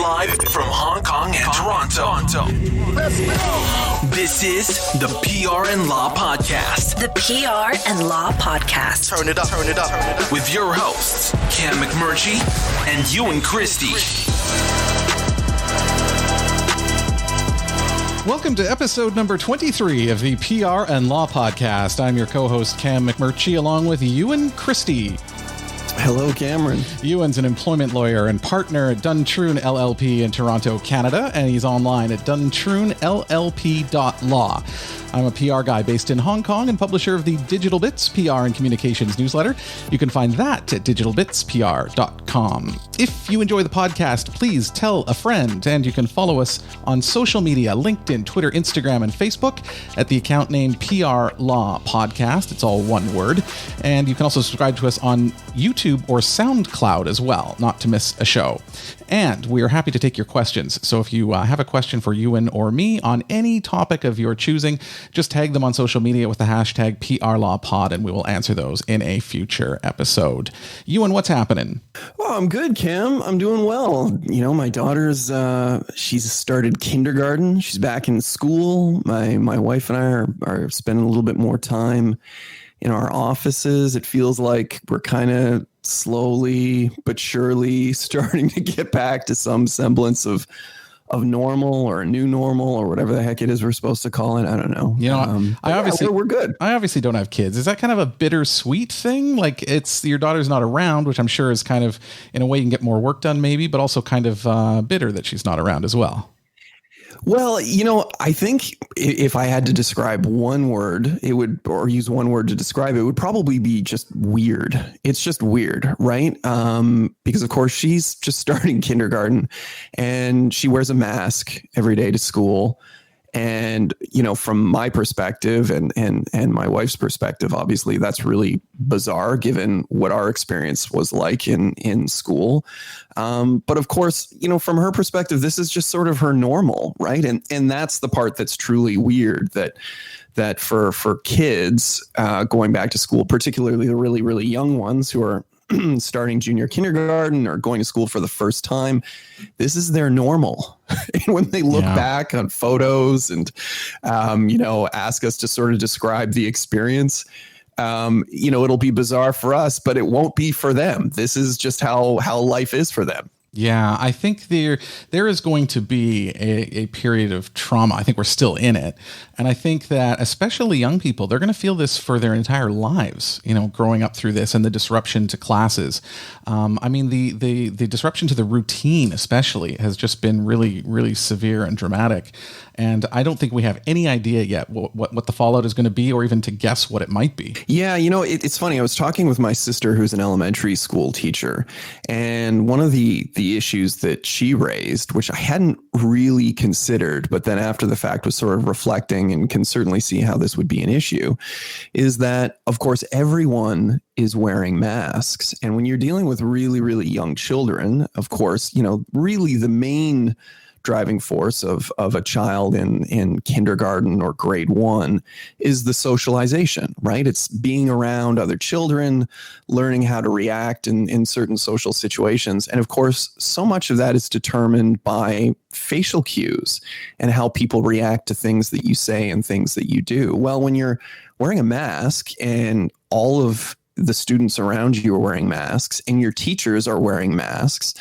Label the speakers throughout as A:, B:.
A: Live from Hong Kong and Toronto. Let's go! This is the PR and Law Podcast.
B: The PR and Law Podcast.
A: Turn it up. With your hosts, Cam McMurchie and Ewan Christie.
C: Welcome to episode number 23 of the PR and Law Podcast. I'm your co-host, Cam McMurchie, along with Ewan Christie.
D: Hello, Cameron.
C: Ewan's an employment lawyer and partner at Duntroon LLP in Toronto, Canada, and he's online at duntroonllp.law. I'm a PR guy based in Hong Kong and publisher of the Digital Bits PR and Communications newsletter. You can find that at digitalbitspr.com. If you enjoy the podcast, please tell a friend, and you can follow us on social media, LinkedIn, Twitter, Instagram, and Facebook at the account named PR Law Podcast. It's all one word. And you can also subscribe to us on YouTube or SoundCloud as well, not to miss a show. And we are happy to take your questions. So if you have a question for Ewan or me on any topic of your choosing, just tag them on social media with the hashtag PRLawPod, and we will answer those in a future episode. Ewan, what's happening?
D: Oh, I'm good, Cam. I'm doing well. You know, my daughter's, she's started kindergarten. She's back in school. My wife and I are spending a little bit more time in our offices. It feels like we're kind of slowly but surely starting to get back to some semblance of normal or a new normal or whatever the heck it is we're supposed to call it. I don't know.
C: You know,
D: we're good.
C: I obviously don't have kids. Is that kind of a bittersweet thing? Like, it's your daughter's not around, which I'm sure is kind of, in a way, you can get more work done maybe, but also kind of bitter that she's not around as well.
D: Well, you know, I think if I had to describe one word, or use one word to describe it, would probably be just weird. It's just weird, right? Because of course she's just starting kindergarten and she wears a mask every day to school. And, you know, from my perspective and my wife's perspective, obviously that's really bizarre given what our experience was like in school. But of course, you know, from her perspective, this is just sort of her normal, right? And that's the part that's truly weird, that for kids going back to school, particularly the really, really young ones who are starting junior kindergarten or going to school for the first time, this is their normal. And when they look back on photos and, you know, ask us to sort of describe the experience, you know, it'll be bizarre for us, but it won't be for them. This is just how life is for them.
C: Yeah, I think there is going to be a period of trauma. I think we're still in it. And I think that especially young people, they're going to feel this for their entire lives, you know, growing up through this and the disruption to classes. I mean, the disruption to the routine especially has just been really, really severe and dramatic. And I don't think we have any idea yet what the fallout is going to be, or even to guess what it might be.
D: Yeah, you know, it's funny. I was talking with my sister, who's an elementary school teacher, and one of the issues that she raised, which I hadn't really considered, but then after the fact was sort of reflecting and can certainly see how this would be an issue, is that, of course, everyone is wearing masks. And when you're dealing with really, really young children, of course, you know, really the main driving force of a child in kindergarten or grade 1 is the socialization, right? It's being around other children, learning how to react in certain social situations. And of course, so much of that is determined by facial cues and how people react to things that you say and things that you do. Well, when you're wearing a mask and all of the students around you are wearing masks and your teachers are wearing masks,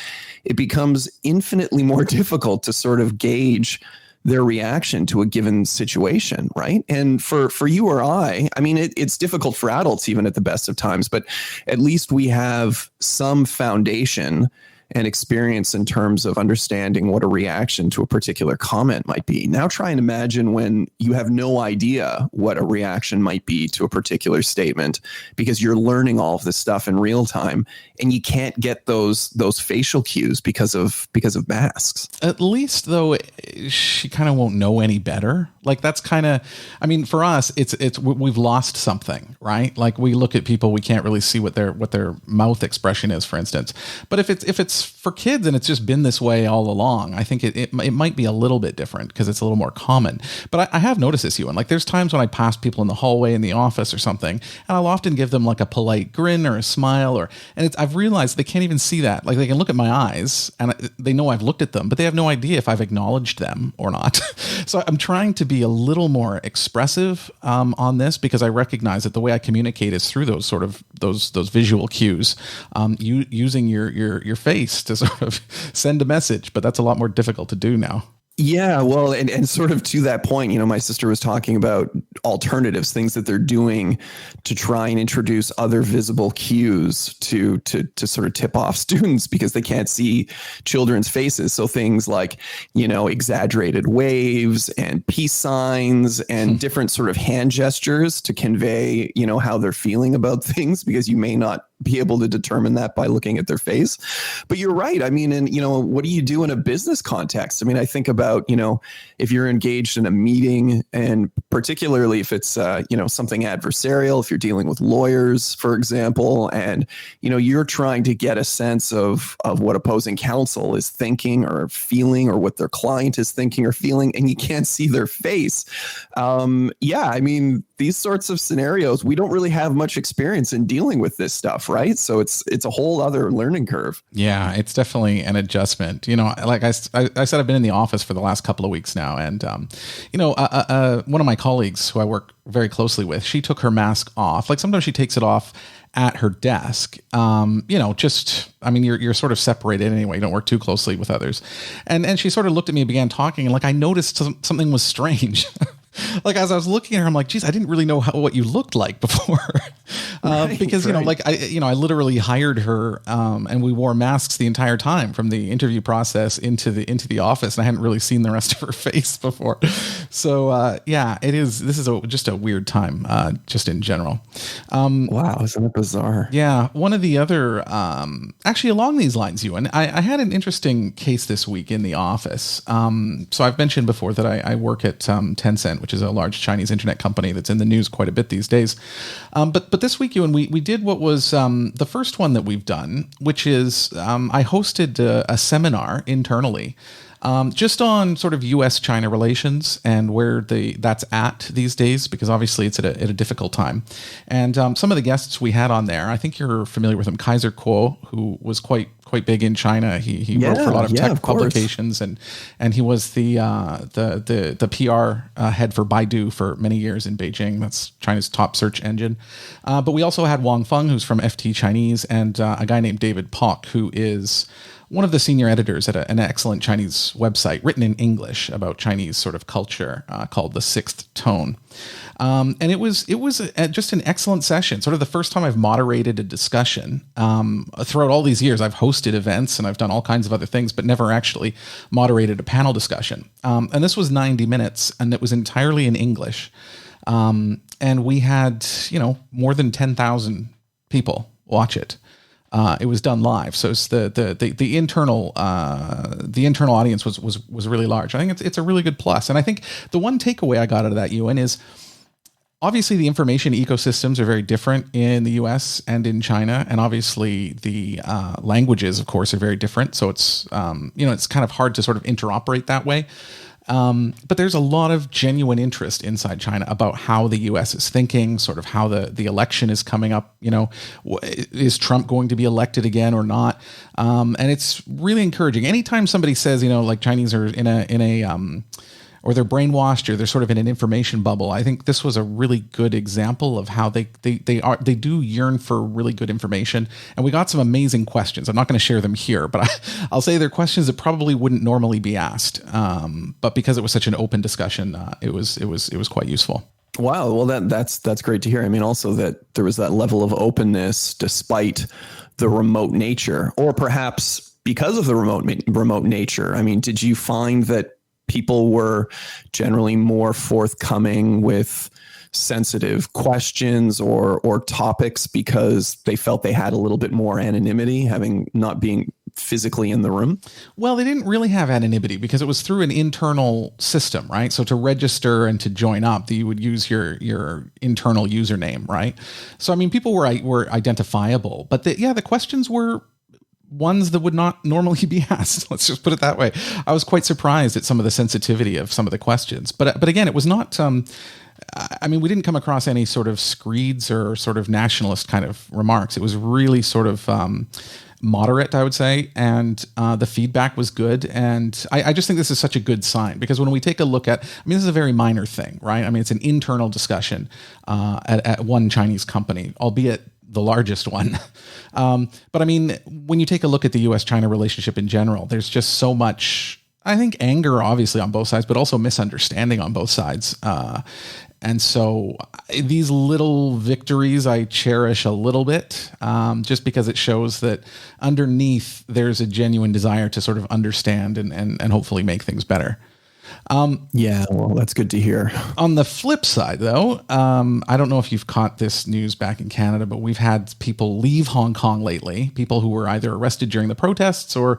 D: it becomes infinitely more difficult to sort of gauge their reaction to a given situation, right? And for you or I mean, it's difficult for adults even at the best of times, but at least we have some foundation and experience in terms of understanding what a reaction to a particular comment might be. Now try and imagine when you have no idea what a reaction might be to a particular statement because you're learning all of this stuff in real time and you can't get those facial cues because of masks.
C: At least though, she kind of won't know any better. Like that's kind of, I mean, for us, it's we've lost something, right? Like we look at people, we can't really see what their mouth expression is, for instance. But if it's it's for kids and it's just been this way all along. I think it might be a little bit different because it's a little more common. But I have noticed this, Ewan. Like there's times when I pass people in the hallway in the office or something, and I'll often give them like a polite grin or a smile, I've realized they can't even see that. Like they can look at my eyes and they know I've looked at them, but they have no idea if I've acknowledged them or not. So I'm trying to be a little more expressive on this because I recognize that the way I communicate is through those sort of those visual cues, using your face to sort of send a message, but that's a lot more difficult to do now.
D: Yeah, well, and sort of to that point, my sister was talking about alternatives, things that they're doing to try and introduce other visible cues to sort of tip off students because they can't see children's faces. So things like, exaggerated waves and peace signs and different sort of hand gestures to convey, how they're feeling about things, because you may not be able to determine that by looking at their face. But you're right. I mean, and what do you do in a business context? I mean, I think about, if you're engaged in a meeting, and particularly if it's, something adversarial, if you're dealing with lawyers, for example, and, you're trying to get a sense of what opposing counsel is thinking or feeling, or what their client is thinking or feeling, and you can't see their face. I mean, these sorts of scenarios, we don't really have much experience in dealing with this stuff, right? So it's a whole other learning curve.
C: Yeah, it's definitely an adjustment. Like I said, I've been in the office for the last couple of weeks now, and one of my colleagues who I work very closely with, she took her mask off. Like sometimes she takes it off at her desk. You're sort of separated anyway. You don't work too closely with others. And she sort of looked at me and began talking, and like I noticed something was strange. Like as I was looking at her, I'm like, geez, I didn't really know what you looked like before. Because, I literally hired her and we wore masks the entire time from the interview process into the office. And I hadn't really seen the rest of her face before. So, this is just a weird time, just in general.
D: Wow. Isn't it bizarre?
C: Yeah. One of the other, actually along these lines, Ewan, I had an interesting case this week in the office. So I've mentioned before that I work at Tencent, which is a large Chinese internet company that's in the news quite a bit these days. But this week, Ewan, we did what was the first one that we've done, which is I hosted a seminar internally just on sort of U.S.-China relations and where that's at these days, because obviously it's at a difficult time. And some of the guests we had on there, I think you're familiar with him, Kaiser Kuo, who was quite big in China. He wrote for a lot of tech publications, and he was the PR head for Baidu for many years in Beijing. That's China's top search engine. But we also had Wang Feng, who's from FT Chinese, and a guy named David Pock, who is one of the senior editors at an excellent Chinese website written in English about Chinese sort of culture called The Sixth Tone. And it was just an excellent session. Sort of the first time I've moderated a discussion. Throughout all these years, I've hosted events and I've done all kinds of other things, but never actually moderated a panel discussion. And this was 90 minutes, and it was entirely in English. And we had, more than 10,000 people watch it. It was done live, so it's the internal audience was really large. I think it's a really good plus, and I think the one takeaway I got out of that, Ewan, is obviously the information ecosystems are very different in the U.S. and in China, and obviously the languages, of course, are very different. So it's it's kind of hard to sort of interoperate that way. But there's a lot of genuine interest inside China about how the U.S. is thinking, sort of how the election is coming up. Is Trump going to be elected again or not? And it's really encouraging. Anytime somebody says, like Chinese are in a or they're brainwashed, or they're sort of in an information bubble, I think this was a really good example of how they do yearn for really good information. And we got some amazing questions. I'm not going to share them here, but I'll say they're questions that probably wouldn't normally be asked. But because it was such an open discussion, it was quite useful.
D: Wow. Well, that's great to hear. I mean, also that there was that level of openness despite the remote nature, or perhaps because of the remote nature. I mean, did you find that people were generally more forthcoming with sensitive questions or topics because they felt they had a little bit more anonymity, having not being physically in the room?
C: Well, they didn't really have anonymity because it was through an internal system, right? So to register and to join up, you would use your internal username, right? So I mean, people were identifiable, but the questions were ones that would not normally be asked. Let's just put it that way. I was quite surprised at some of the sensitivity of some of the questions. But again, it was not, we didn't come across any sort of screeds or sort of nationalist kind of remarks. It was really sort of moderate, I would say. And the feedback was good. And I just think this is such a good sign, because when we take a look at, this is a very minor thing, right? It's an internal discussion at one Chinese company, albeit the largest one. But when you take a look at the US-China relationship in general, there's just so much, I think, anger, obviously, on both sides, but also misunderstanding on both sides. And so these little victories I cherish a little bit, just because it shows that underneath there's a genuine desire to sort of understand and hopefully make things better.
D: Well, that's good to hear.
C: On the flip side, though, I don't know if you've caught this news back in Canada, but we've had people leave Hong Kong lately, people who were either arrested during the protests or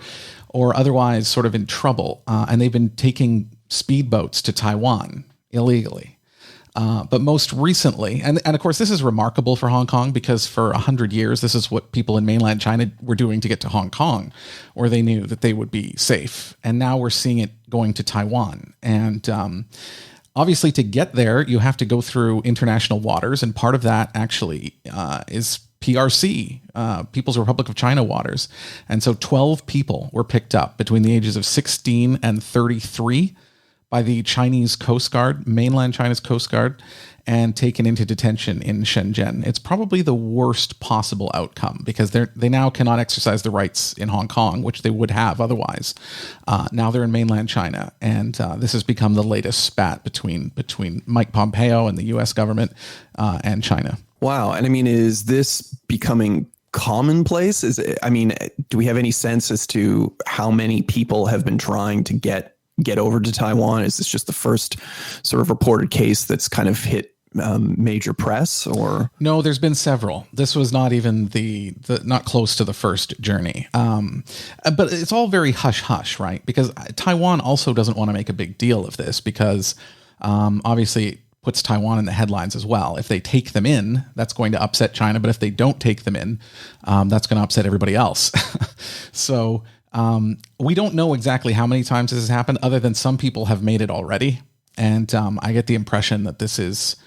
C: otherwise sort of in trouble, and they've been taking speedboats to Taiwan illegally. But most recently, and of course, this is remarkable for Hong Kong, because for 100 years, this is what people in mainland China were doing to get to Hong Kong, where they knew that they would be safe. And now we're seeing it going to Taiwan. And obviously, to get there, you have to go through international waters. And part of that actually is PRC, People's Republic of China waters. And so 12 people were picked up between the ages of 16 and 33 by the Chinese Coast Guard, mainland China's Coast Guard, and taken into detention in Shenzhen. It's probably the worst possible outcome, because they now cannot exercise the rights in Hong Kong, which they would have otherwise. Now they're in mainland China, and this has become the latest spat between Mike Pompeo and the U.S. government and China.
D: Wow. And is this becoming commonplace? Do we have any sense as to how many people have been trying to get over to Taiwan? Is this just the first sort of reported case that's kind of hit major press? Or
C: no, there's been several. This was not even the not close to the first journey. But it's all very hush hush, right? Because Taiwan also doesn't want to make a big deal of this, because obviously it puts Taiwan in the headlines as well. If they take them in, that's going to upset China. But if they don't take them in, that's going to upset everybody else. So we don't know exactly how many times this has happened, other than some people have made it already. And I get the impression that this is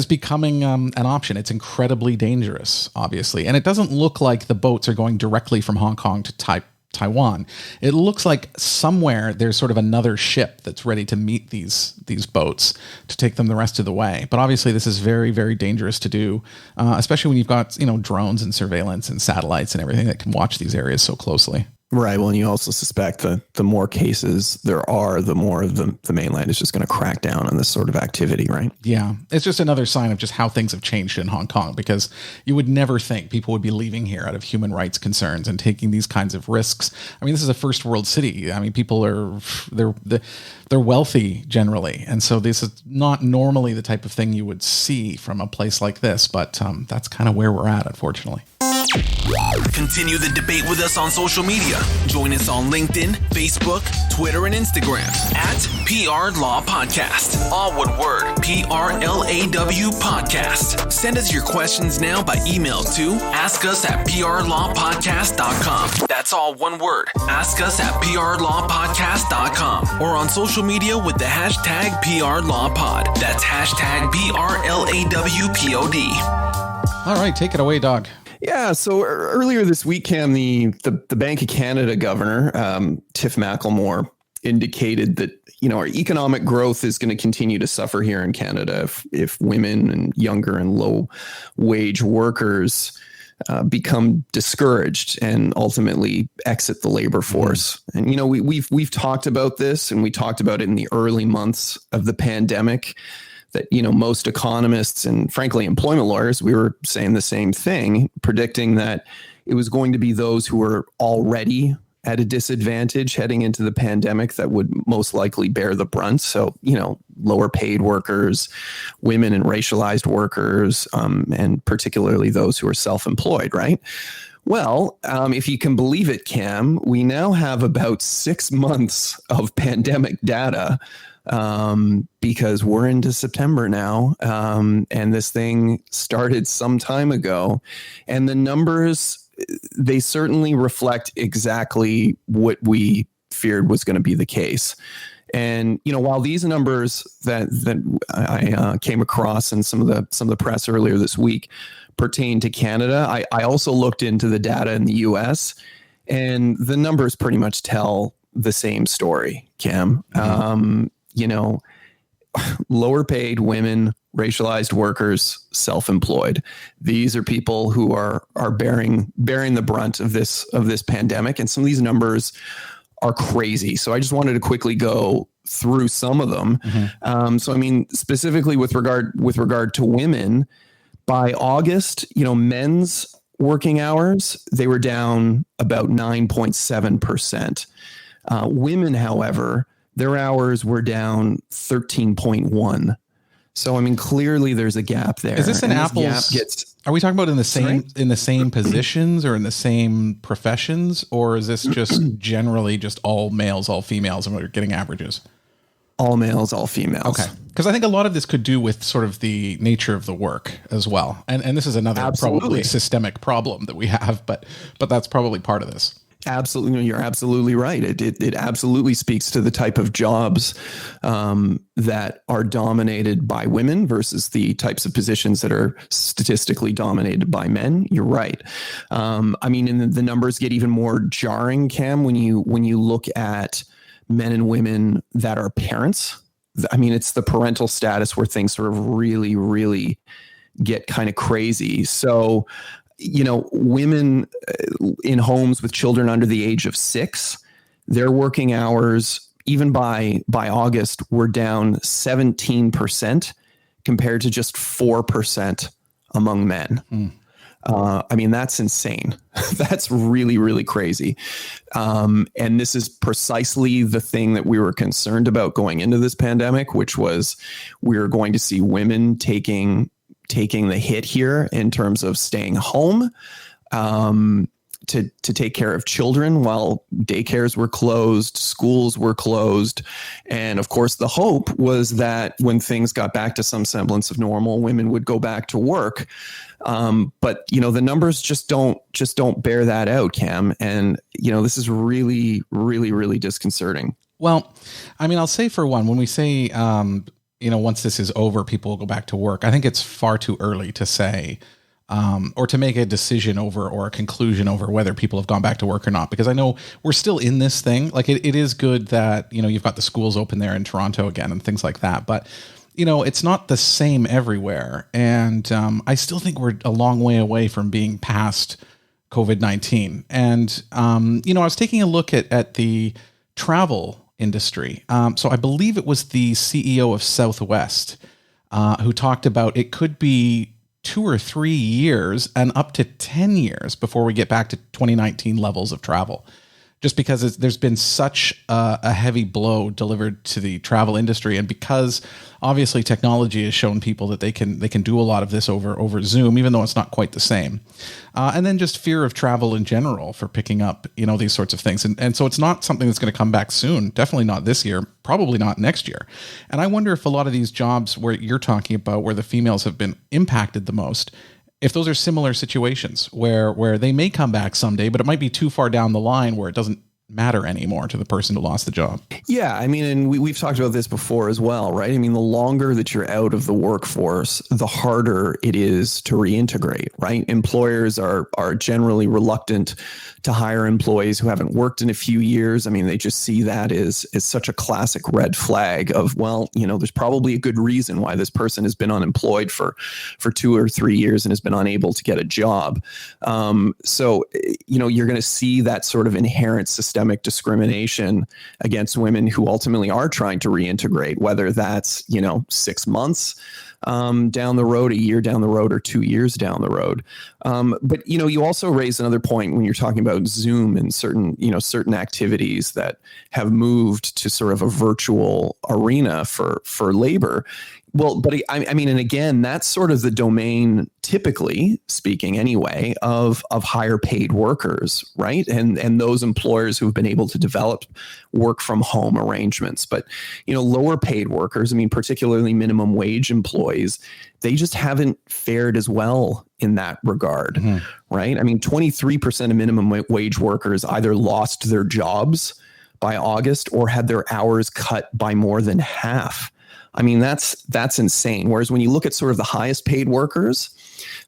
C: becoming an option. It's incredibly dangerous, obviously. And it doesn't look like the boats are going directly from Hong Kong to Taiwan. It looks like somewhere there's sort of another ship that's ready to meet these boats to take them the rest of the way. But obviously this is very, very dangerous to do, especially when you've got, drones and surveillance and satellites and everything that can watch these areas so closely.
D: Right. Well, and you also suspect that the more cases there are, the more the mainland is just going to crack down on this sort of activity, right?
C: Yeah. It's just another sign of just how things have changed in Hong Kong, because you would never think people would be leaving here out of human rights concerns and taking these kinds of risks. This is a first world city. People they're wealthy generally. And so this is not normally the type of thing you would see from a place like this, but that's kind of where we're at, unfortunately.
A: Continue the debate with us on social media. Join us on LinkedIn, Facebook, Twitter, and Instagram at PR Law Podcast. All one word, PRLAW Podcast. Send us your questions now by email to askus@prlawpodcast.com. That's all one word, askus@prlawpodcast.com. Or on social media with the hashtag PRLawPod. That's hashtag PRLAWPOD.
C: All right, take it away, Doug.
D: Yeah. So earlier this week, Cam, the Bank of Canada governor, Tiff Macklemore, indicated that, our economic growth is going to continue to suffer here in Canada if women and younger and low wage workers become discouraged and ultimately exit the labor force. Mm-hmm. And, we've talked about this, and we talked about it in the early months of the pandemic, that, most economists and frankly, employment lawyers, we were saying the same thing, predicting that it was going to be those who were already at a disadvantage heading into the pandemic that would most likely bear the brunt. So, lower paid workers, women and racialized workers, and particularly those who are self-employed, right? Well, if you can believe it, Cam, we now have about 6 months of pandemic data, because we're into September now, and this thing started some time ago, and the numbers they certainly reflect exactly what we feared was going to be the case. And, while these numbers that I came across in some of the press earlier this week pertain to Canada, I also looked into the data in the US, and the numbers pretty much tell the same story, Cam. Lower paid women, racialized workers, self-employed. These are people who are bearing the brunt of this pandemic, and some of these numbers are crazy. So I just wanted to quickly go through some of them. So I mean, specifically with regard to women, by August, men's working hours, they were down about 9.7%. Women, however, their hours were down 13.1. So I mean, clearly there's a gap there.
C: Is this an apples? Are we talking about in the same positions or in the same professions, or is this just generally just all males, all females, and we're getting averages?
D: All males, all females.
C: Okay. Because I think a lot of this could do with sort of the nature of the work as well. And this is another probably systemic problem that we have, but that's probably part of this.
D: Absolutely. You're absolutely right. It absolutely speaks to the type of jobs that are dominated by women versus the types of positions that are statistically dominated by men. You're right. I mean, and the numbers get even more jarring, Cam, when you look at men and women that are parents. I mean, it's the parental status where things sort of really, really get kind of crazy. So, women in homes with children under the age of 6, their working hours, even by August, were down 17% compared to just 4% among men. I mean, that's insane. That's really, really crazy. And this is precisely the thing that we were concerned about going into this pandemic, which was we were going to see women taking the hit here in terms of staying home to take care of children while daycares were closed, schools were closed. And of course, the hope was that when things got back to some semblance of normal, women would go back to work. But the numbers just don't bear that out, Cam. And, this is really, really, really disconcerting.
C: Well, I mean, I'll say for one, when we say, once this is over, people will go back to work, I think it's far too early to say, or to make a decision over or a conclusion over whether people have gone back to work or not, because I know we're still in this thing. Like it is good that, you've got the schools open there in Toronto again and things like that. But, it's not the same everywhere. And I still think we're a long way away from being past COVID-19. And, I was taking a look at the travel industry. So I believe it was the CEO of Southwest who talked about it could be 2 or 3 years and up to 10 years before we get back to 2019 levels of travel. Just because there's been such a heavy blow delivered to the travel industry, and because obviously technology has shown people that they can do a lot of this over Zoom, even though it's not quite the same. And then just fear of travel in general for picking up these sorts of things, and so it's not something that's going to come back soon. Definitely not this year. Probably not next year. And I wonder if a lot of these jobs where you're talking about, where the females have been impacted the most, if those are similar situations where they may come back someday, but it might be too far down the line where it doesn't matter anymore to the person who lost the job.
D: Yeah, I mean, and we've talked about this before as well, right? I mean, the longer that you're out of the workforce, the harder it is to reintegrate, right? Employers are generally reluctant to hire employees who haven't worked in a few years. I mean, they just see that as such a classic red flag of, well, there's probably a good reason why this person has been unemployed for 2 or 3 years and has been unable to get a job. So, you're going to see that sort of inherent systemic discrimination against women who ultimately are trying to reintegrate, whether that's, 6 months down the road, a year down the road, or 2 years down the road. But, you also raised another point when you're talking about Zoom and certain activities that have moved to sort of a virtual arena for labor. Well, but I mean, and again, that's sort of the domain, typically speaking, anyway, of higher paid workers, right? And those employers who've been able to develop work from home arrangements. But lower paid workers, I mean, particularly minimum wage employees, they just haven't fared as well in that regard, right? I mean, 23% of minimum wage workers either lost their jobs by August or had their hours cut by more than half. I mean, that's insane. Whereas when you look at sort of the highest paid workers,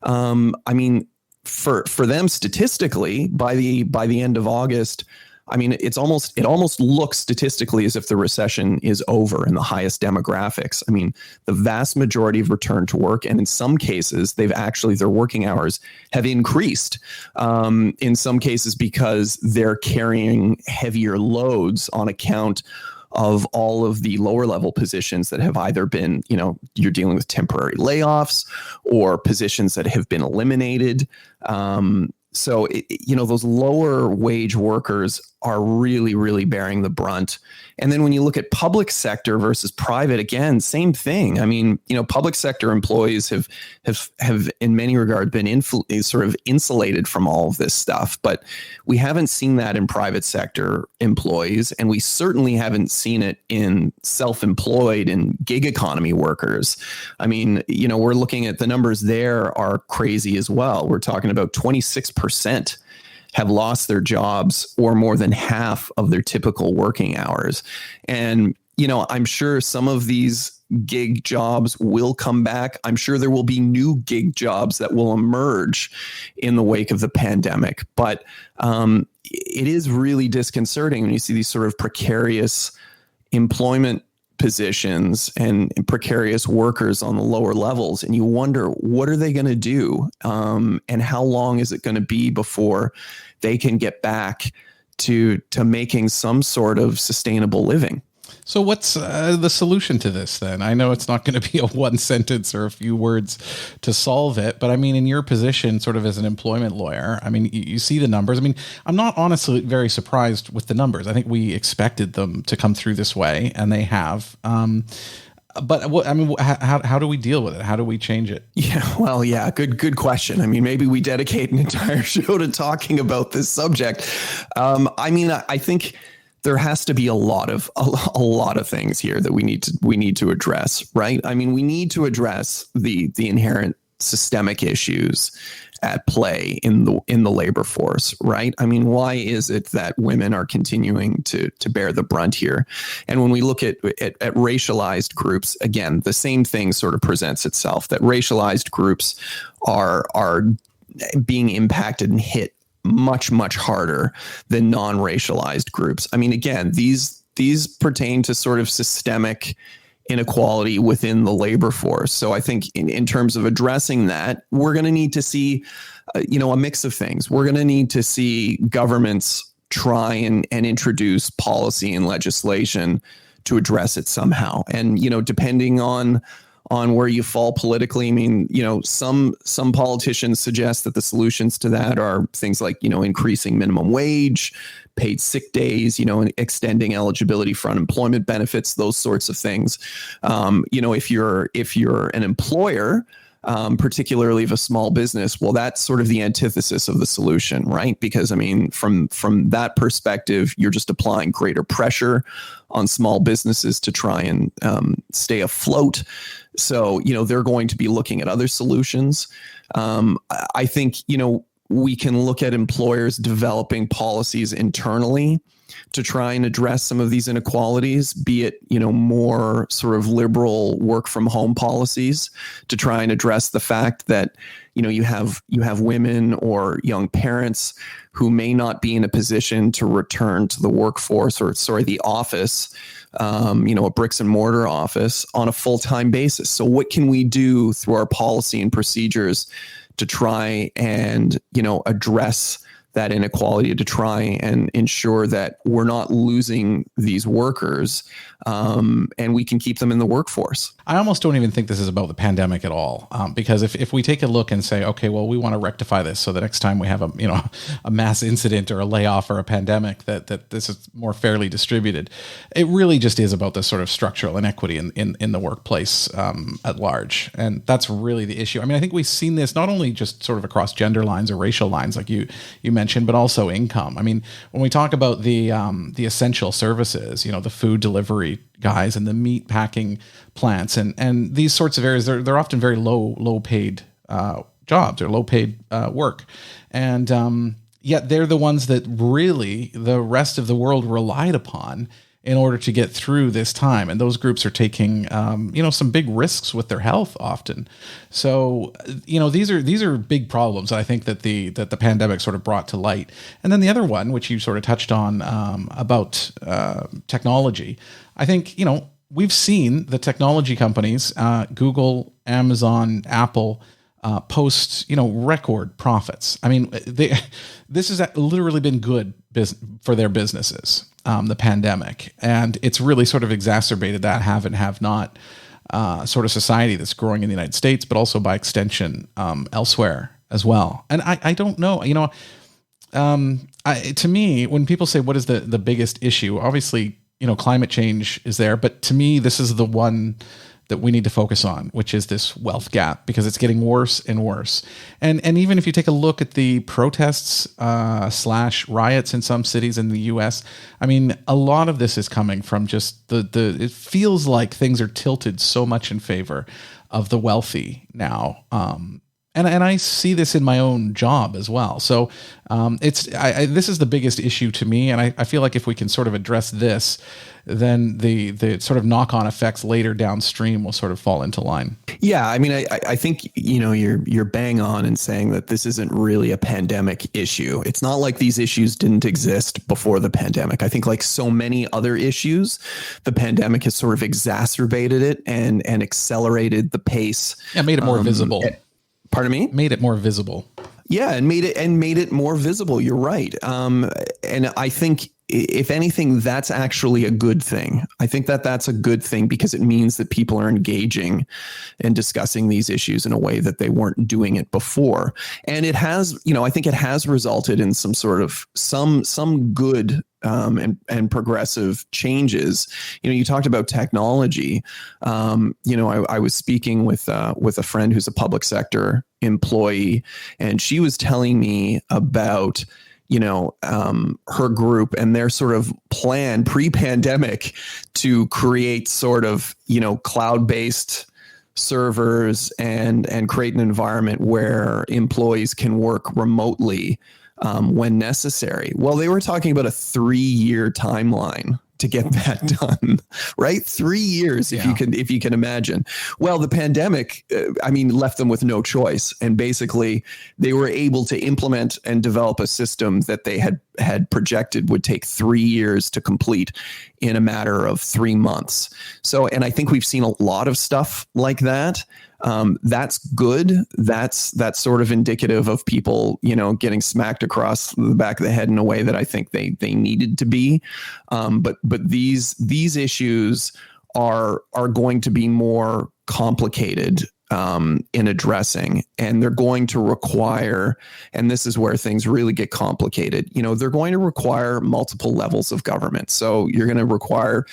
D: I mean, for them statistically, by the end of August, I mean, it almost looks statistically as if the recession is over in the highest demographics. I mean, the vast majority have returned to work, and in some cases, their working hours have increased. In some cases, because they're carrying heavier loads on account of all of the lower level positions that have either been, you're dealing with temporary layoffs or positions that have been eliminated. So, those lower wage workers are really, really bearing the brunt. And then when you look at public sector versus private, again, same thing. I mean, public sector employees have in many regards been sort of insulated from all of this stuff, but we haven't seen that in private sector employees. And we certainly haven't seen it in self-employed and gig economy workers. I mean, we're looking at the numbers there are crazy as well. We're talking about 26% have lost their jobs or more than half of their typical working hours. And, I'm sure some of these gig jobs will come back. I'm sure there will be new gig jobs that will emerge in the wake of the pandemic. But it is really disconcerting when you see these sort of precarious employment positions and precarious workers on the lower levels. And you wonder, what are they going to do? And how long is it going to be before they can get back to making some sort of sustainable living?
C: So what's the solution to this then? I know it's not going to be a one sentence or a few words to solve it, but I mean, in your position sort of as an employment lawyer, I mean, you see the numbers. I mean, I'm not honestly very surprised with the numbers. I think we expected them to come through this way, and they have. But how do we deal with it? How do we change it?
D: Yeah, well, yeah, good question. I mean, maybe we dedicate an entire show to talking about this subject. I mean, I think there has to be a lot of things here that we need to address, right? I mean, we need to address the inherent systemic issues at play in the labor force, right? I mean, why is it that women are continuing to bear the brunt here? And when we look at racialized groups, again, the same thing sort of presents itself, that racialized groups are being impacted and hit much, much harder than non-racialized groups. I mean, again, these pertain to sort of systemic inequality within the labor force. So I think in terms of addressing that, we're going to need to see, a mix of things. We're going to need to see governments try and introduce policy and legislation to address it somehow. And, depending on where you fall politically, I mean, some politicians suggest that the solutions to that are things like, increasing minimum wage, paid sick days, and extending eligibility for unemployment benefits, those sorts of things. If you're an employer, particularly of a small business, well, that's sort of the antithesis of the solution, right? Because I mean, from that perspective, you're just applying greater pressure on small businesses to try and stay afloat. So, they're going to be looking at other solutions. I think, we can look at employers developing policies internally to try and address some of these inequalities, be it, more sort of liberal work from home policies to try and address the fact that, you have women or young parents who may not be in a position to return to the workforce or the office, a bricks and mortar office on a full-time basis. So what can we do through our policy and procedures to try and, address that inequality, to try and ensure that we're not losing these workers, and we can keep them in the workforce.
C: I almost don't even think this is about the pandemic at all, because if we take a look and say, okay, well, we want to rectify this so the next time we have a mass incident or a layoff or a pandemic, that this is more fairly distributed. It really just is about this sort of structural inequity in the workplace at large, and that's really the issue. I mean, I think we've seen this not only just sort of across gender lines or racial lines, like you mentioned, but also income. I mean, when we talk about the essential services, the food delivery guys and the meat packing plants and these sorts of areas, they're often very low paid jobs or low paid work, and yet they're the ones that really the rest of the world relied upon in order to get through this time. And those groups are taking, some big risks with their health often. So, these are big problems. I think that the pandemic sort of brought to light. And then the other one, which you sort of touched on, about technology, I think, we've seen the technology companies, Google, Amazon, Apple, post, record profits. I mean, this has literally been good for their businesses, the pandemic, and it's really sort of exacerbated that have and have not sort of society that's growing in the United States, but also by extension elsewhere as well. And I don't know, to me, when people say what is the biggest issue, obviously, climate change is there, but to me, this is the one that we need to focus on, which is this wealth gap, because it's getting worse and worse. And even if you take a look at the protests / riots in some cities in the US, I mean, a lot of this is coming from just it feels like things are tilted so much in favor of the wealthy now. And I see this in my own job as well. So this is the biggest issue to me. And I feel like if we can sort of address this, then the sort of knock-on effects later downstream will sort of fall into line. Yeah,
D: I mean, I think, you're bang on in saying that this isn't really a pandemic issue. It's not like these issues didn't exist before the pandemic. I think like so many other issues, the pandemic has sort of exacerbated it and accelerated the pace.
C: Yeah, made it more visible.
D: Pardon me?
C: Made it more visible.
D: Yeah, and made it more visible. You're right. And I think, if anything, that's actually a good thing. I think that's a good thing, because it means that people are engaging and discussing these issues in a way that they weren't doing it before. And it has, I think it has resulted in some sort of some good and progressive changes. You talked about technology. I was speaking with a friend who's a public sector employee, and she was telling me about her group and their sort of plan pre-pandemic to create sort of, cloud-based servers and create an environment where employees can work remotely when necessary. Well, they were talking about a 3-year timeline to get that done, right? 3 years, if you can imagine. Well, the pandemic, left them with no choice. And basically they were able to implement and develop a system that they had projected would take 3 years to complete in a matter of 3 months. So, and I think we've seen a lot of stuff like that. That's good. That's sort of indicative of people, getting smacked across the back of the head in a way that I think they needed to be. But these issues are going to be more complicated in addressing, and they're going to require, and this is where things really get complicated, they're going to require multiple levels of government. So you're going to require,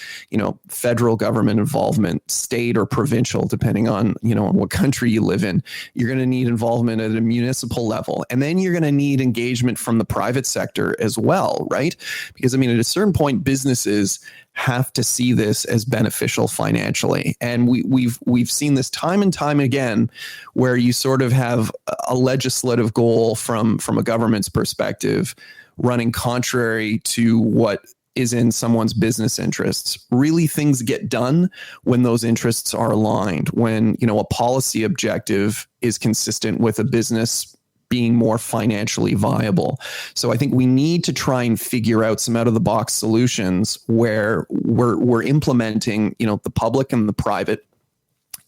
D: federal government involvement, state or provincial, depending on, on what country you live in. You're going to need involvement at a municipal level, and then you're going to need engagement from the private sector as well, right? Because at a certain point, businesses have to see this as beneficial financially. And we've seen this time and time again, where you sort of have a legislative goal from a government's perspective running contrary to what is in someone's business interests. Really, things get done when those interests are aligned, when, a policy objective is consistent with a business being more financially viable. So I think we need to try and figure out some out of the box solutions where we're implementing, the public and the private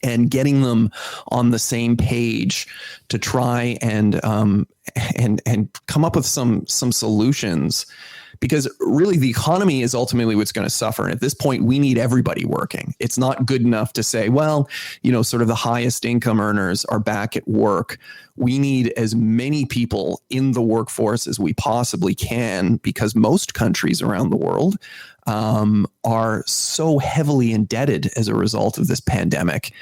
D: and getting them on the same page to try and come up with some solutions. Because really the economy is ultimately what's going to suffer. And at this point, we need everybody working. It's not good enough to say, well, sort of the highest income earners are back at work. We need as many people in the workforce as we possibly can, because most countries around the world are so heavily indebted as a result of this pandemic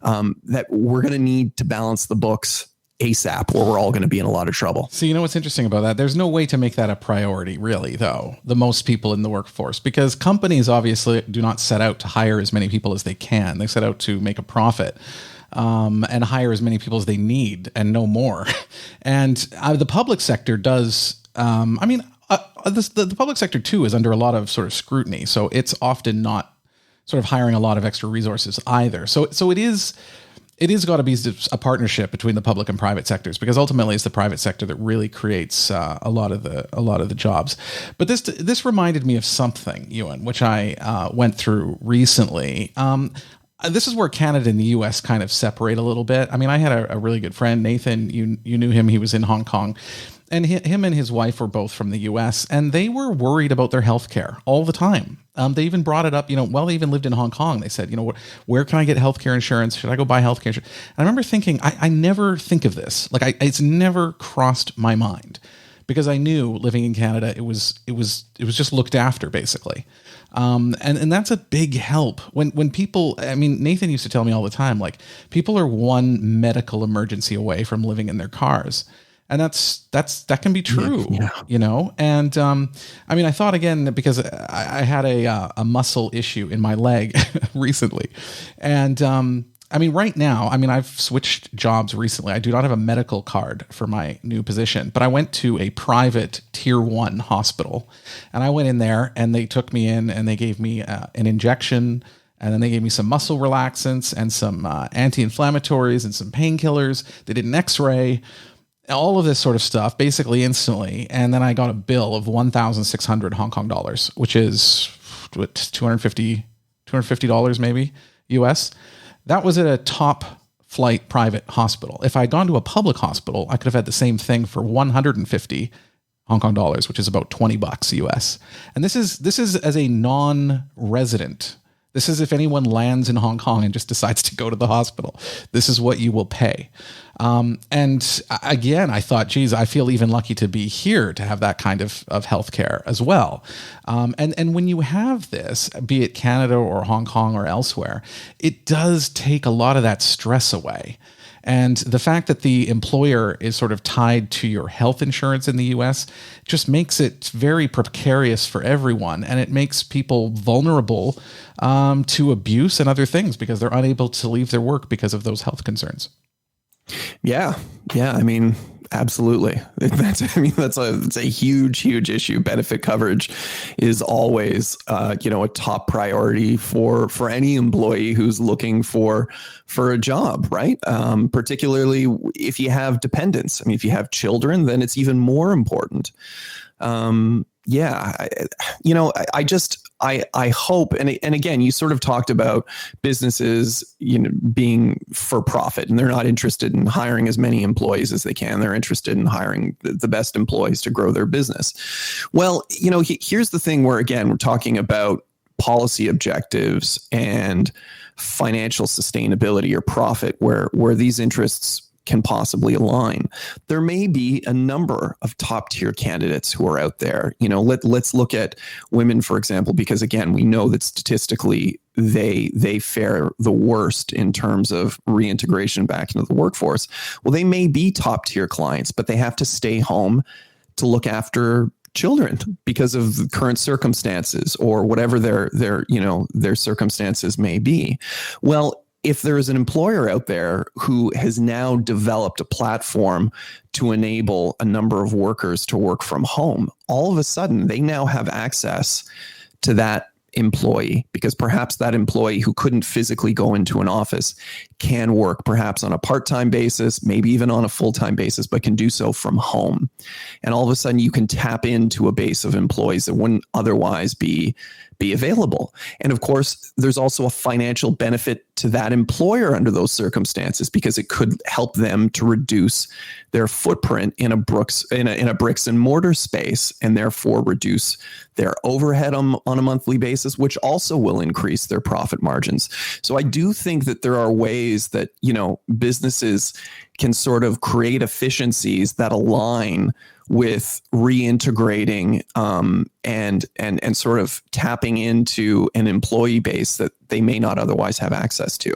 D: that we're going to need to balance the books ASAP, or we're all going to be in a lot of trouble.
C: So, what's interesting about that? There's no way to make that a priority, really, though, the most people in the workforce, because companies obviously do not set out to hire as many people as they can. They set out to make a profit and hire as many people as they need and no more. And the public sector does, the public sector, too, is under a lot of sort of scrutiny. So it's often not sort of hiring a lot of extra resources either. So it is got to be a partnership between the public and private sectors, because ultimately it's the private sector that really creates a lot of the jobs. But this reminded me of something, Ewan, which I went through recently. This is where Canada and the US kind of separate a little bit. I mean, I had a really good friend, Nathan. You knew him. He was in Hong Kong. And him and his wife were both from the US, and they were worried about their health care all the time. They even brought it up, they even lived in Hong Kong. They said, where can I get healthcare insurance? Should I go buy healthcare insurance? And I remember thinking, I never think of this. It's never crossed my mind, because I knew living in Canada, it was just looked after, basically. And that's a big help when people, Nathan used to tell me all the time, people are one medical emergency away from living in their cars. And that can be true, And I thought again, because I had a muscle issue in my leg recently, and right now, I've switched jobs recently. I do not have a medical card for my new position, but I went to a private tier 1 hospital, and I went in there, and they took me in, and they gave me an injection. And then they gave me some muscle relaxants and some anti-inflammatories and some painkillers. They did an X-ray. All of this sort of stuff, basically instantly. And then I got a bill of 1,600 Hong Kong dollars, which is $250 maybe US. That was at a top flight private hospital. If I'd gone to a public hospital, I could have had the same thing for 150 Hong Kong dollars, which is about $20 US. And this is as a non-resident. This is if anyone lands in Hong Kong and just decides to go to the hospital. This is what you will pay. And again, I thought, geez, I feel even lucky to be here to have that kind of healthcare as well. And when you have this, be it Canada or Hong Kong or elsewhere, it does take a lot of that stress away. And the fact that the employer is sort of tied to your health insurance in the US just makes it very precarious for everyone. And it makes people vulnerable to abuse and other things, because they're unable to leave their work because of those health concerns. Yeah.
D: Absolutely. That's a huge issue. Benefit coverage is always, a top priority for any employee who's looking for a job, right? Particularly if you have dependents. If you have children, then it's even more important. I hope, and again, you sort of talked about businesses, being for profit, and they're not interested in hiring as many employees as they can. They're interested in hiring the best employees to grow their business. Well, here's the thing where, again, we're talking about policy objectives and financial sustainability or profit, where these interests can possibly align. There may be a number of top tier candidates who are out there. Let's look at women, for example, because again, we know that statistically they fare the worst in terms of reintegration back into the workforce. Well, they may be top tier clients, but they have to stay home to look after children because of the current circumstances or whatever their circumstances may be. Well, if there is an employer out there who has now developed a platform to enable a number of workers to work from home, all of a sudden they now have access to that employee, because perhaps that employee who couldn't physically go into an office can work perhaps on a part-time basis, maybe even on a full-time basis, but can do so from home. And all of a sudden you can tap into a base of employees that wouldn't otherwise be available. And of course, there's also a financial benefit to that employer under those circumstances, because it could help them to reduce their footprint in a bricks and mortar space, and therefore reduce their overhead on a monthly basis, which also will increase their profit margins. So I do think that there are ways that, businesses can sort of create efficiencies that align with reintegrating and sort of tapping into an employee base that they may not otherwise have access to.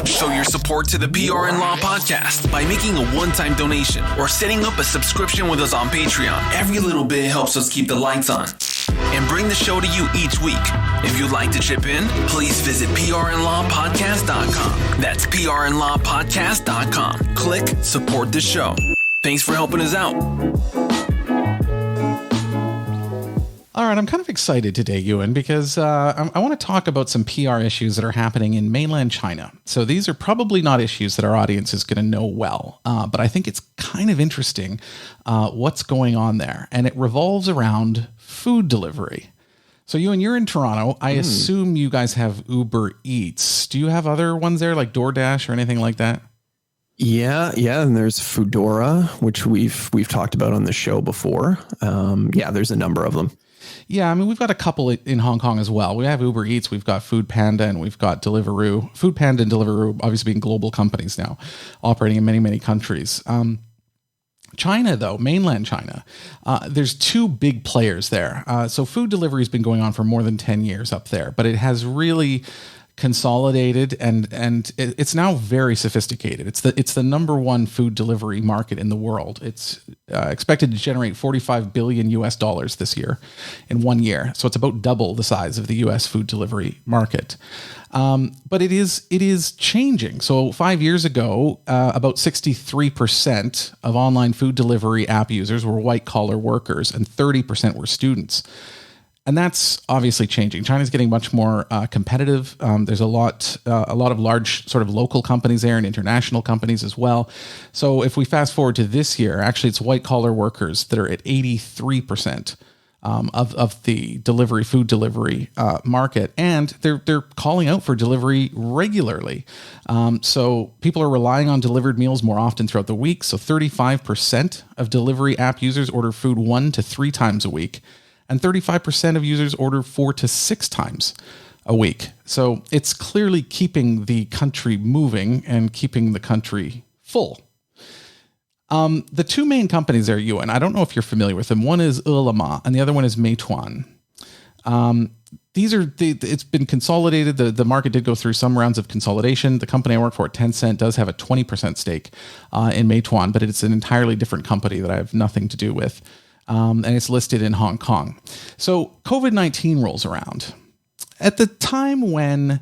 A: Show your support to the PR and Law podcast by making a one-time donation or setting up a subscription with us on Patreon. Every little bit helps us keep the lights on and bring the show to you each week. If you'd like to chip in, please visit prandlawpodcast.com. That's prandlawpodcast.com. Click support the show. Thanks for helping us out.
C: All right, I'm kind of excited today, Ewan, because I want to talk about some PR issues that are happening in mainland China. So these are probably not issues that our audience is going to know well, but I think it's kind of interesting what's going on there. And it revolves around food delivery. So Ewan, you're in Toronto. I assume you guys have Uber Eats. Do you have other ones there, like DoorDash or anything like that?
D: Yeah. And there's Foodora, which we've talked about on the show before. There's a number of them.
C: Yeah, I mean, we've got a couple in Hong Kong as well. We have Uber Eats, we've got Food Panda, and we've got Deliveroo. Food Panda and Deliveroo obviously being global companies now, operating in many, many countries. China, though, mainland China, there's two big players there. So food delivery has been going on for more than 10 years up there, but it has really consolidated and it's now very sophisticated. It's the number one food delivery market in the world. It's expected to generate $45 billion this year in 1 year. So it's about double the size of the US food delivery market. But it is changing. So 5 years ago, about 63% of online food delivery app users were white collar workers and 30% were students. And that's obviously changing. China's getting much more competitive. There's a lot of large sort of local companies there and international companies as well. So if we fast forward to this year, actually it's white collar workers that are at 83% of the food delivery market, and they're calling out for delivery regularly. So people are relying on delivered meals more often throughout the week. So 35% of delivery app users order food 1 to 3 times a week. And 35% of users order 4 to 6 times a week. So it's clearly keeping the country moving and keeping the country full. The two main companies there, Ewan, I don't know if you're familiar with them. One is Ele.me and the other one is Meituan. It's been consolidated. The market did go through some rounds of consolidation. The company I work for, Tencent, does have a 20% stake in Meituan, but it's an entirely different company that I have nothing to do with. And it's listed in Hong Kong. So COVID-19 rolls around. At the time when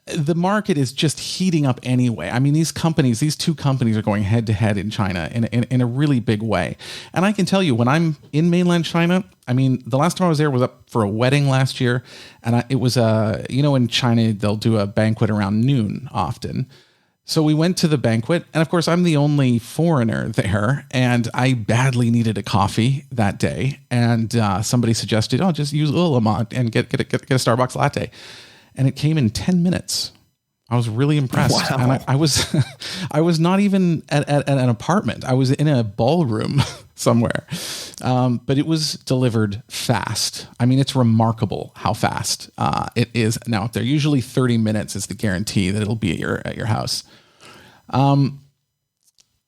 C: the market is just heating up anyway, I mean, these two companies are going head to head in China in a really big way. And I can tell you, when I'm in mainland China, I mean, the last time I was there was up for a wedding last year. And it was, in China, they'll do a banquet around noon often. So we went to the banquet, and of course, I'm the only foreigner there, and I badly needed a coffee that day. And somebody suggested, just use Ele.me and get a Starbucks latte. And it came in 10 minutes. I was really impressed. Wow. And I was not even at an apartment. I was in a ballroom somewhere. But it was delivered fast. I mean, it's remarkable how fast it is now up there. Usually 30 minutes is the guarantee that it'll be at your house.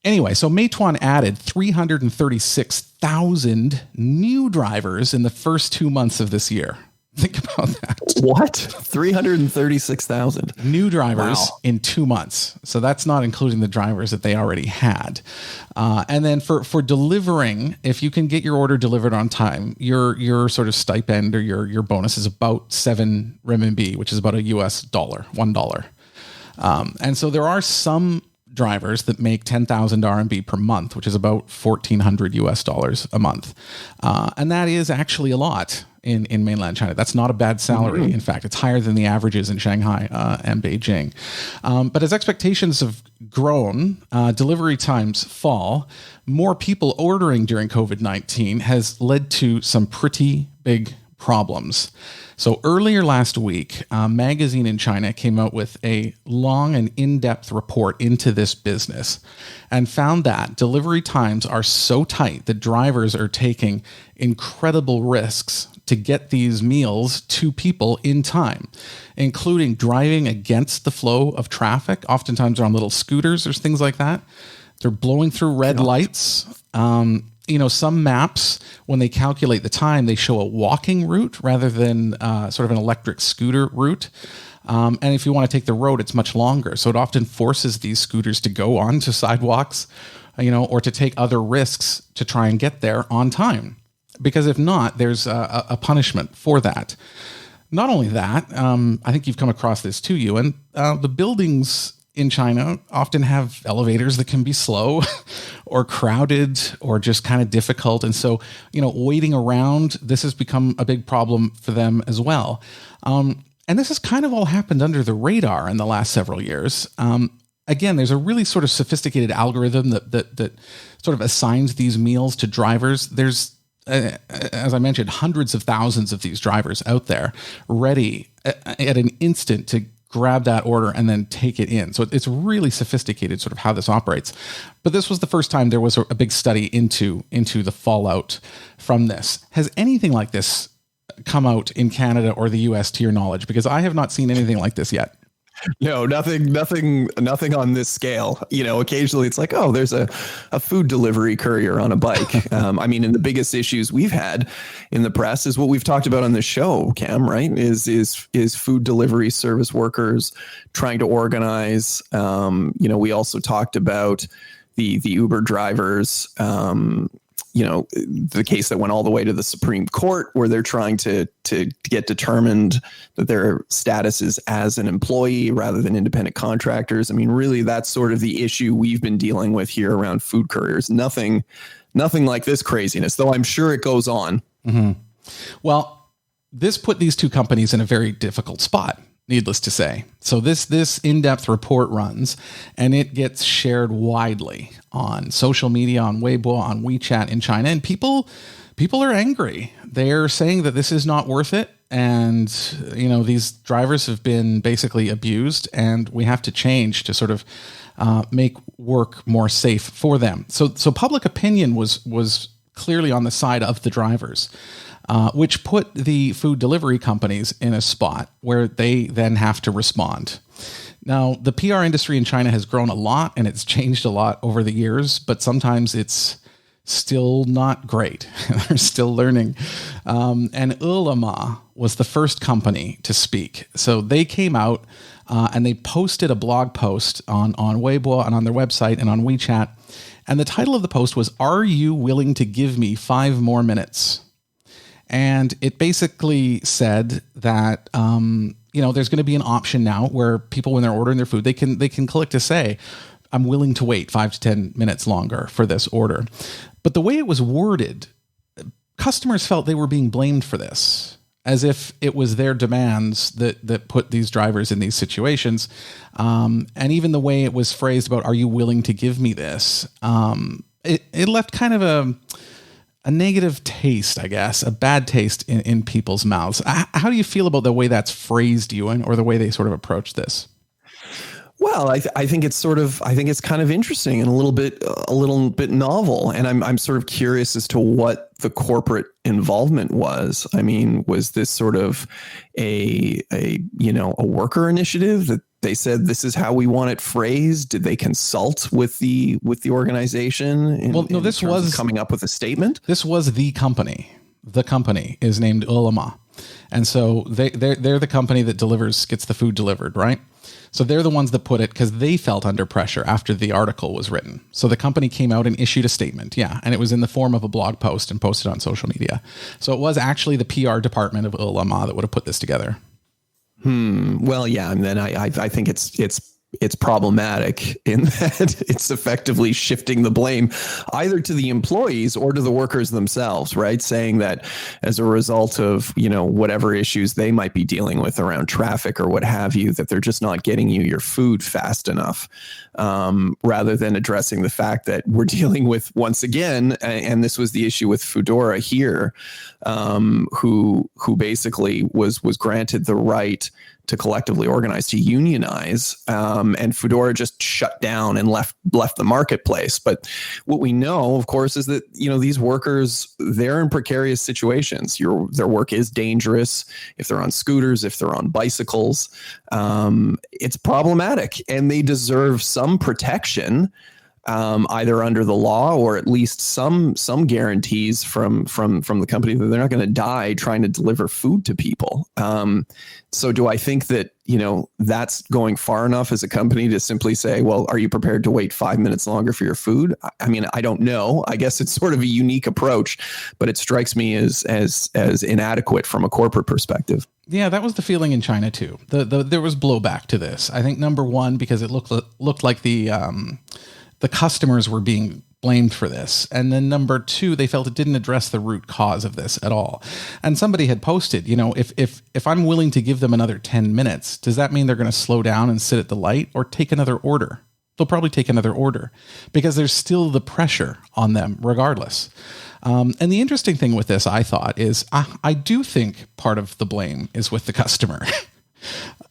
C: Anyway, so Meituan added 336,000 new drivers in the first 2 months of this year. Think about that.
D: What? 336,000
C: new drivers in 2 months. So that's not including the drivers that they already had. And then for delivering, if you can get your order delivered on time, your sort of stipend or your bonus is about 7 renminbi, which is about a US dollar, $1. And so there are some drivers that make 10,000 RMB per month, which is about $1,400 US a month. And that is actually a lot. in mainland China. That's not a bad salary. Mm-hmm. In fact, it's higher than the averages in Shanghai and Beijing. But as expectations have grown, delivery times fall, more people ordering during COVID-19 has led to some pretty big problems. So earlier last week, a magazine in China came out with a long and in-depth report into this business and found that delivery times are so tight that drivers are taking incredible risks to get these meals to people in time, including driving against the flow of traffic. Oftentimes they're on little scooters or things like that. They're blowing through red lights. Some maps, when they calculate the time, they show a walking route rather than sort of an electric scooter route. And if you want to take the road, it's much longer. So it often forces these scooters to go onto sidewalks, or to take other risks to try and get there on time. Because if not, there's a punishment for that. Not only that, I think you've come across this too, Ewan. The buildings in China often have elevators that can be slow or crowded or just kind of difficult. And so, waiting around, this has become a big problem for them as well. And this has kind of all happened under the radar in the last several years. Again, there's a really sort of sophisticated algorithm that sort of assigns these meals to drivers. There's, as I mentioned, hundreds of thousands of these drivers out there ready at an instant to grab that order and then take it in. So it's really sophisticated sort of how this operates. But this was the first time there was a big study into the fallout from this. Has anything like this come out in Canada or the US to your knowledge? Because I have not seen anything like this yet.
D: No, nothing on this scale. Occasionally it's like, oh, there's a food delivery courier on a bike. And the biggest issues we've had in the press is what we've talked about on the show, Cam, right? Is food delivery service workers trying to organize. We also talked about the Uber drivers, the case that went all the way to the Supreme Court, where they're trying to get determined that their status is as an employee rather than independent contractors. Really, that's sort of the issue we've been dealing with here around food couriers. Nothing like this craziness, though I'm sure it goes on.
C: Mm-hmm. Well, this put these two companies in a very difficult spot, needless to say. So this in-depth report runs, and it gets shared widely on social media, on Weibo, on WeChat in China, and people are angry. They're saying that this is not worth it, and these drivers have been basically abused, and we have to change to sort of make work more safe for them. So public opinion was clearly on the side of the drivers. Which put the food delivery companies in a spot where they then have to respond. Now, the PR industry in China has grown a lot and it's changed a lot over the years, but sometimes it's still not great. They're still learning. And Ele.me was the first company to speak. So they came out and they posted a blog post on Weibo and on their website and on WeChat. And the title of the post was, "Are you willing to give me 5 more minutes?" And it basically said that, there's going to be an option now where people, when they're ordering their food, they can click to say, I'm willing to wait 5 to 10 minutes longer for this order. But the way it was worded, customers felt they were being blamed for this, as if it was their demands that put these drivers in these situations. And even the way it was phrased about, are you willing to give me this? It left kind of a negative taste, I guess, a bad taste in people's mouths. How do you feel about the way that's phrased, Ewan, or the way they sort of approach this?
D: Well, I think it's kind of interesting and a little bit novel. And I'm sort of curious as to what the corporate involvement was. Was this sort of a worker initiative that they said this is how we want it phrased? Did they consult with the organization?
C: This was
D: coming up with a statement.
C: This was the company. The company is named Ele.me, and so they're the company that gets the food delivered, right? So they're the ones that put it, because they felt under pressure after the article was written. So the company came out and issued a statement, and it was in the form of a blog post and posted on social media. So it was actually the PR department of Ele.me that would have put this together.
D: Well, yeah, and then I think it's it's problematic in that it's effectively shifting the blame either to the employees or to the workers themselves, right? Saying that as a result of, whatever issues they might be dealing with around traffic or what have you, that they're just not getting you your food fast enough, rather than addressing the fact that we're dealing with, once again, and this was the issue with Foodora here, who basically was granted the right to collectively organize, to unionize, and Foodora just shut down and left the marketplace. But what we know, of course, is that these workers, they're in precarious situations. Their work is dangerous. If they're on scooters, if they're on bicycles, it's problematic, and they deserve some protection, either under the law or at least some guarantees from the company that they're not going to die trying to deliver food to people. So do I think that, that's going far enough as a company to simply say, well, are you prepared to wait 5 minutes longer for your food? I mean, I don't know. I guess it's sort of a unique approach, but it strikes me as inadequate from a corporate perspective.
C: Yeah, that was the feeling in China too. There was blowback to this. I think number one, because it looked like the customers were being blamed for this. And then number two, they felt it didn't address the root cause of this at all. And somebody had posted, if I'm willing to give them another 10 minutes, does that mean they're going to slow down and sit at the light or take another order? They'll probably take another order because there's still the pressure on them regardless. And the interesting thing with this, I thought, is I do think part of the blame is with the customer.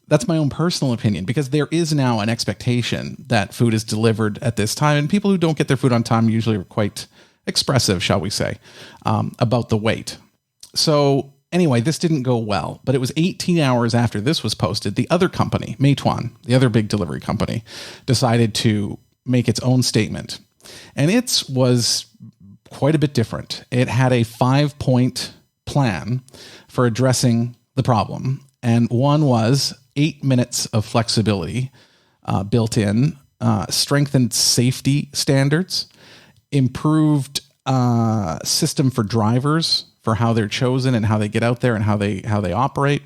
C: That's my own personal opinion, because there is now an expectation that food is delivered at this time, and people who don't get their food on time usually are quite expressive, shall we say, about the wait. So anyway, this didn't go well, but it was 18 hours after this was posted, the other company, Meituan, the other big delivery company, decided to make its own statement. And it was quite a bit different. It had a 5-point plan for addressing the problem. And one was 8 minutes of flexibility built in, strengthened safety standards, improved system for drivers for how they're chosen and how they get out there and how they operate.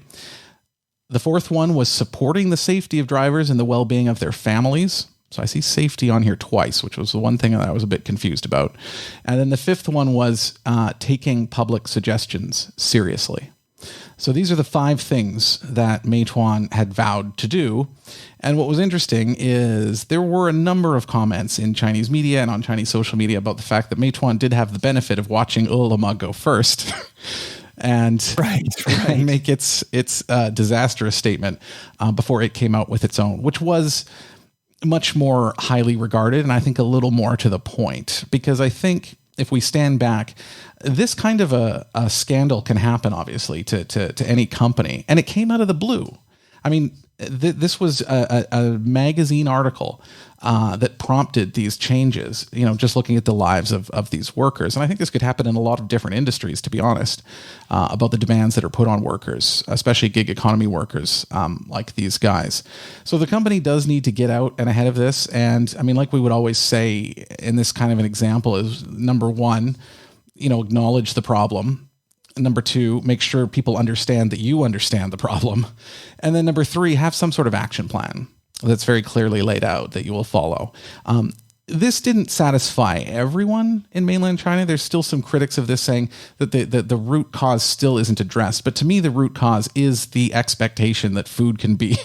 C: The fourth one was supporting the safety of drivers and the well-being of their families. So I see safety on here twice, which was the one thing that I was a bit confused about. And then the fifth one was taking public suggestions seriously. So these are the 5 things that Meituan had vowed to do. And what was interesting is there were a number of comments in Chinese media and on Chinese social media about the fact that Meituan did have the benefit of watching Ulama go first and make its disastrous statement before it came out with its own, which was much more highly regarded and I think a little more to the point, because I think if we stand back, this kind of a scandal can happen, obviously, to any company. And it came out of the blue. I mean, this was a magazine article that prompted these changes, just looking at the lives of these workers. And I think this could happen in a lot of different industries, to be honest, about the demands that are put on workers, especially gig economy workers like these guys. So the company does need to get out and ahead of this. And I mean, like we would always say in this kind of an example is, number one, acknowledge the problem. Number two, make sure people understand that you understand the problem. And then number three, have some sort of action plan that's very clearly laid out that you will follow. This didn't satisfy everyone in mainland China. There's still some critics of this saying that the root cause still isn't addressed. But to me, the root cause is the expectation that food can be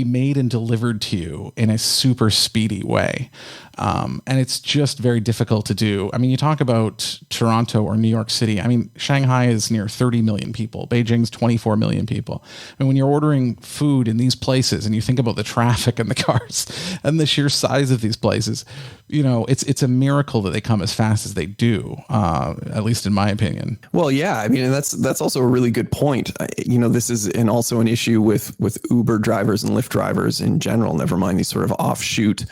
C: made and delivered to you in a super speedy way. And it's just very difficult to do. I mean, you talk about Toronto or New York City. I mean, Shanghai is near 30 million people. Beijing's 24 million people. And when you're ordering food in these places and you think about the traffic and the cars and the sheer size of these places, it's a miracle that they come as fast as they do, at least in my opinion.
D: Well, yeah, I mean, and that's also a really good point. This is also an issue with Uber drivers and Lyft drivers in general, never mind these sort of offshoot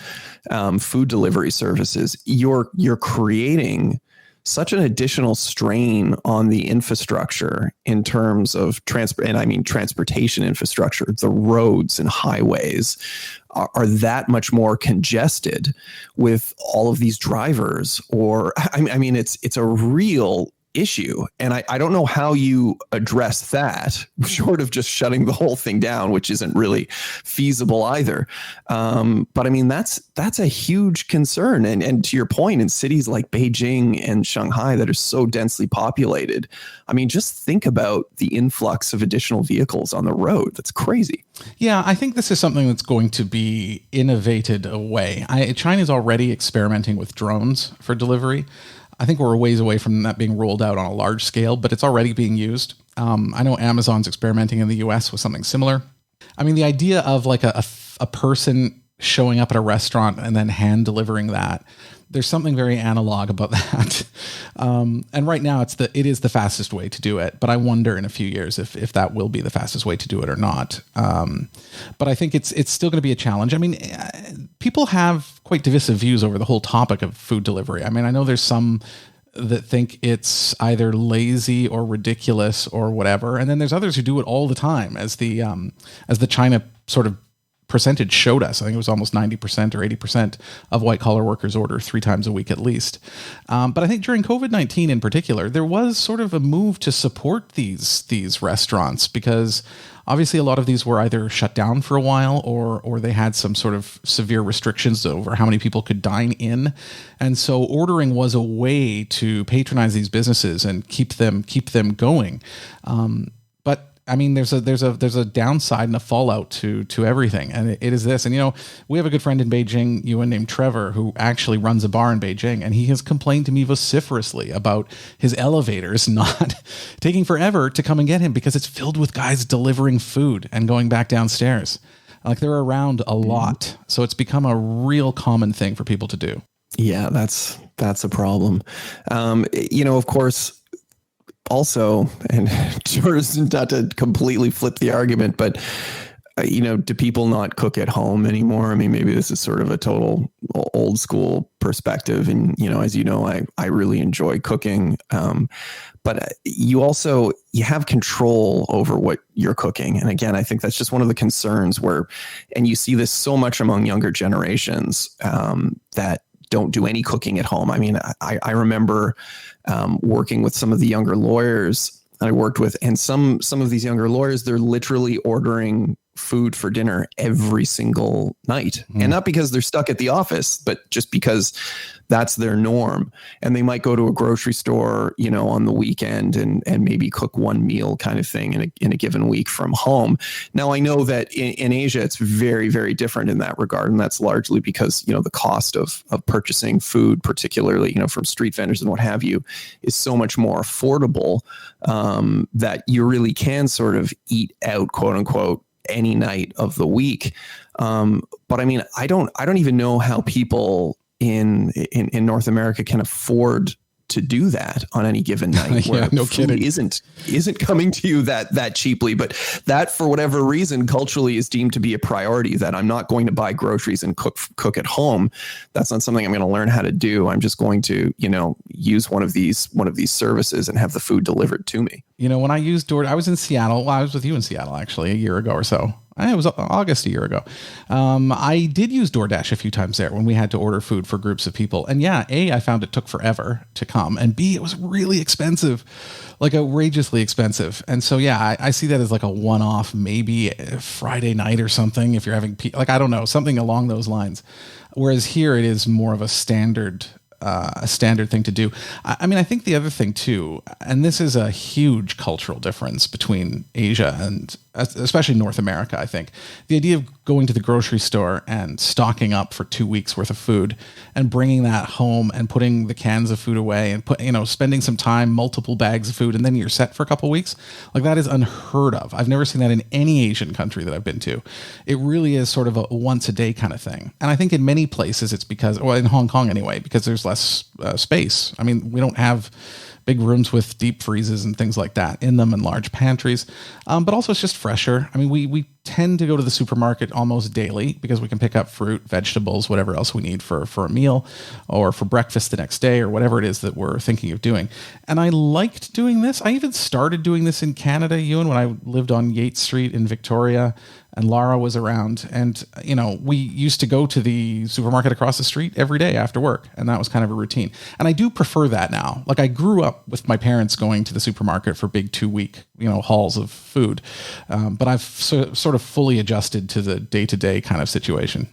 D: food delivery services. You're creating such an additional strain on the infrastructure in terms of transportation infrastructure. The roads and highways are that much more congested with all of these drivers. Or I mean, it's a real issue. And I don't know how you address that short of just shutting the whole thing down, which isn't really feasible either. But I mean, that's a huge concern. And to your point, in cities like Beijing and Shanghai that are so densely populated, I mean, just think about the influx of additional vehicles on the road. That's crazy.
C: Yeah, I think this is something that's going to be innovated away. China's already experimenting with drones for delivery. I think we're a ways away from that being rolled out on a large scale, but it's already being used. I know Amazon's experimenting in the US with something similar. I mean, the idea of like a person showing up at a restaurant and then hand delivering that, there's something very analog about that. And right now it is the fastest way to do it, but I wonder in a few years if that will be the fastest way to do it or not. But I think it's still going to be a challenge. I mean, people have quite divisive views over the whole topic of food delivery. I mean, I know there's some that think it's either lazy or ridiculous or whatever, and then there's others who do it all the time, as the China sort of percentage showed us. I think it was almost 90% or 80% of white collar workers order 3 times a week at least. But I think during COVID-19 in particular, there was sort of a move to support these restaurants, because obviously a lot of these were either shut down for a while or they had some sort of severe restrictions over how many people could dine in. And so ordering was a way to patronize these businesses and keep them going. But I mean, there's a downside and a fallout to everything, and it is this. And you know, we have a good friend in Beijing, Yuan, named Trevor, who actually runs a bar in Beijing, and he has complained to me vociferously about his elevators not taking forever to come and get him because it's filled with guys delivering food and going back downstairs. Like, they're around a lot, so it's become a real common thing for people to do.
D: Yeah, that's a problem. You know, of course. Also, and not to completely flip the argument, but, you know, do people not cook at home anymore? I mean, maybe this is sort of a total old school perspective. And, you know, as you know, I really enjoy cooking. But you have control over what you're cooking. And again, I think that's just one of the concerns and you see this so much among younger generations that don't do any cooking at home. I mean, I remember working with some of the younger lawyers I worked with, and some of these younger lawyers, they're literally ordering food for dinner every single night. And not because they're stuck at the office, but just because that's their norm. And they might go to a grocery store, you know, on the weekend and maybe cook one meal kind of thing in a given week from home. Now, I know that in Asia, it's very, very different in that regard. And that's largely because, you know, the cost of purchasing food, particularly, you know, from street vendors and what have you, is so much more affordable that you really can sort of eat out, quote unquote, any night of the week. But I mean, I don't even know how people in North America can afford to do that on any given night. Where
C: yeah, no
D: food
C: kidding.
D: Isn't coming to you that cheaply, but that for whatever reason culturally is deemed to be a priority, that I'm not going to buy groceries and cook at home. That's not something I'm going to learn how to do. I'm just going to, you know, use one of these services and have the food delivered to me. You know,
C: when I used DoorDash, I was in Seattle. Well, I was with you in Seattle actually a year ago or so. It was August a year ago. I did use DoorDash a few times there when we had to order food for groups of people. And yeah, A, I found it took forever to come. And B, it was really expensive, like outrageously expensive. And so, yeah, I see that as like a one-off, maybe Friday night or something if you're having, like, I don't know, something along those lines. Whereas here it is more of a standard thing to do. I mean, I think the other thing too, and this is a huge cultural difference between Asia and especially North America, I think, the idea of going to the grocery store and stocking up for 2 weeks worth of food and bringing that home and putting the cans of food away and spending some time, multiple bags of food, and then you're set for a couple of weeks. Like, that is unheard of. I've never seen that in any Asian country that I've been to. It really is sort of a once a day kind of thing. And I think in many places it's because, well, in Hong Kong anyway, because there's less space. I mean, we don't have big rooms with deep freezes and things like that in them and large pantries. But also it's just fresher. I mean, we tend to go to the supermarket almost daily because we can pick up fruit, vegetables, whatever else we need for a meal or for breakfast the next day or whatever it is that we're thinking of doing. And I liked doing this. I even started doing this in Canada, Ewan, when I lived on Yates Street in Victoria and Lara was around. And, we used to go to the supermarket across the street every day after work. And that was kind of a routine. And I do prefer that now. Like, I grew up with my parents going to the supermarket for big 2-week, hauls of food. But I've sort of fully adjusted to the day-to-day kind of situation.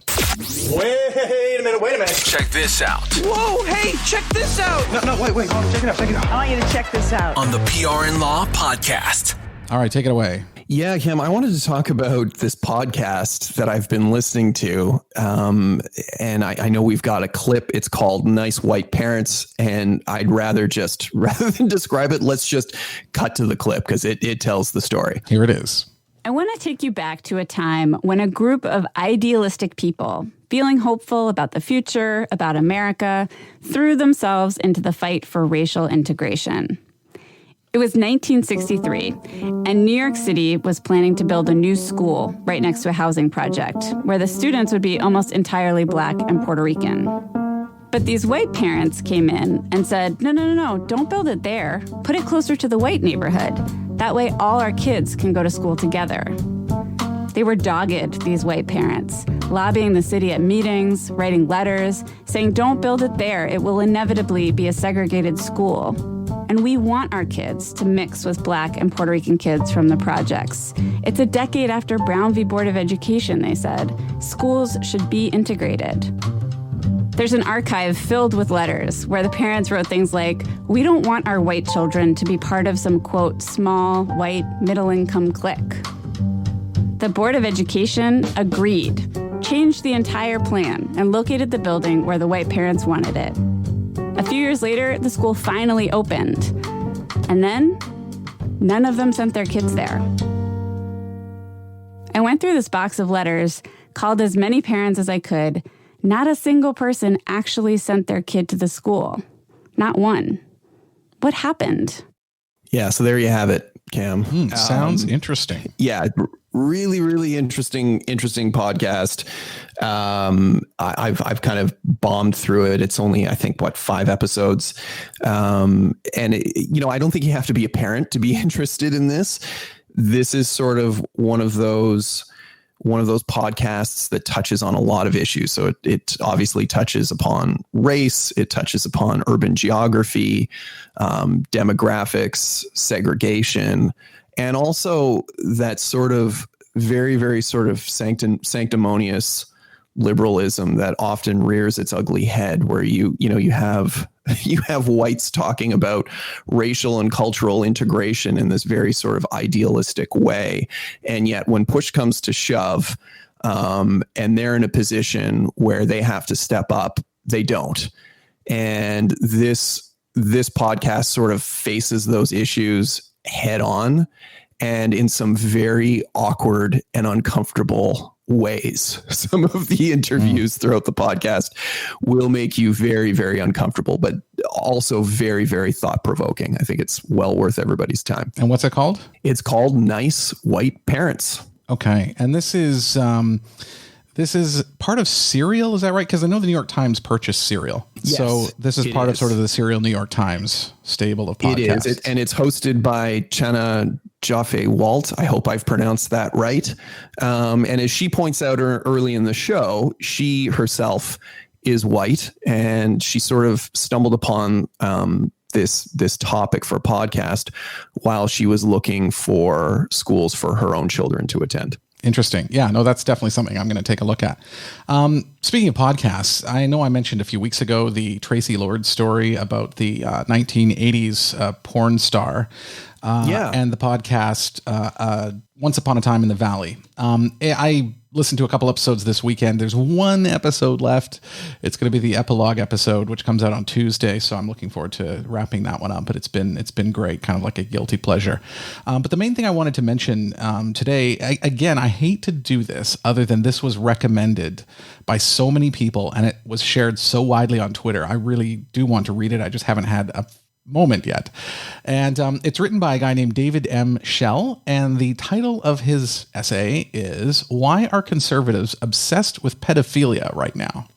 E: Wait a minute.
A: Check this out.
E: Whoa, hey, check this out. No, wait. Check it out.
B: I want you to check this out.
A: On the PR and Law podcast.
C: All right, take it away.
D: Yeah, Kim, I wanted to talk about this podcast that I've been listening to. And I know we've got a clip. It's called Nice White Parents. And I'd rather than describe it, let's just cut to the clip because it tells the story.
C: Here it is.
F: I want to take you back to a time when a group of idealistic people, feeling hopeful about the future, about America, threw themselves into the fight for racial integration. It was 1963, and New York City was planning to build a new school right next to a housing project where the students would be almost entirely Black and Puerto Rican. But these white parents came in and said, no, don't build it there. Put it closer to the white neighborhood. That way all our kids can go to school together. They were dogged, these white parents, lobbying the city at meetings, writing letters, saying don't build it there. It will inevitably be a segregated school. And we want our kids to mix with Black and Puerto Rican kids from the projects. It's a decade after Brown v. Board of Education, they said. Schools should be integrated. There's an archive filled with letters where the parents wrote things like, we don't want our white children to be part of some, quote, small, white, middle-income clique. The Board of Education agreed, changed the entire plan, and located the building where the white parents wanted it. A few years later, the school finally opened. And then, none of them sent their kids there. I went through this box of letters, called as many parents as I could. Not a single person actually sent their kid to the school. Not one. What happened?
D: Yeah, so there you have it, Cam.
C: Sounds interesting.
D: Yeah, really, really interesting podcast. I've kind of bombed through it. It's only, I think, 5 episodes. And I don't think you have to be a parent to be interested in this. This is sort of one of those podcasts that touches on a lot of issues. So it obviously touches upon race, it touches upon urban geography, demographics, segregation, and also that sort of very, very sort of sanctimonious liberalism that often rears its ugly head, where you have whites talking about racial and cultural integration in this very sort of idealistic way. And yet when push comes to shove, and they're in a position where they have to step up, they don't. And this podcast sort of faces those issues head on and in some very awkward and uncomfortable ways. Some of the interviews throughout the podcast will make you very, very uncomfortable, but also very, very thought-provoking. I think it's well worth everybody's time.
C: And what's it called?
D: It's called Nice White Parents.
C: Okay. And this is part of Serial, is that right? Because I know the New York Times purchased Serial.
D: Yes,
C: so this is part of sort of the Serial New York Times stable of podcasts.
D: It is. And it's hosted by Chana Jaffe-Walt. I hope I've pronounced that right. And as she points out early in the show, she herself is white, and she sort of stumbled upon this topic for a podcast while she was looking for schools for her own children to attend.
C: Interesting. Yeah, no, that's definitely something I'm going to take a look at. Speaking of podcasts, I know I mentioned a few weeks ago the Tracy Lord story about the 1980s porn star. And the podcast Once Upon a Time in the Valley. I listened to a couple episodes this weekend. There's one episode left. It's going to be the epilogue episode, which comes out on Tuesday. So I'm looking forward to wrapping that one up. But it's been great, kind of like a guilty pleasure. But the main thing I wanted to mention today, I hate to do this, other than this was recommended by so many people and it was shared so widely on Twitter. I really do want to read it. I just haven't had moment yet. And it's written by a guy named David M. Schell. And the title of his essay is "Why Are Conservatives Obsessed with Pedophilia Right Now?"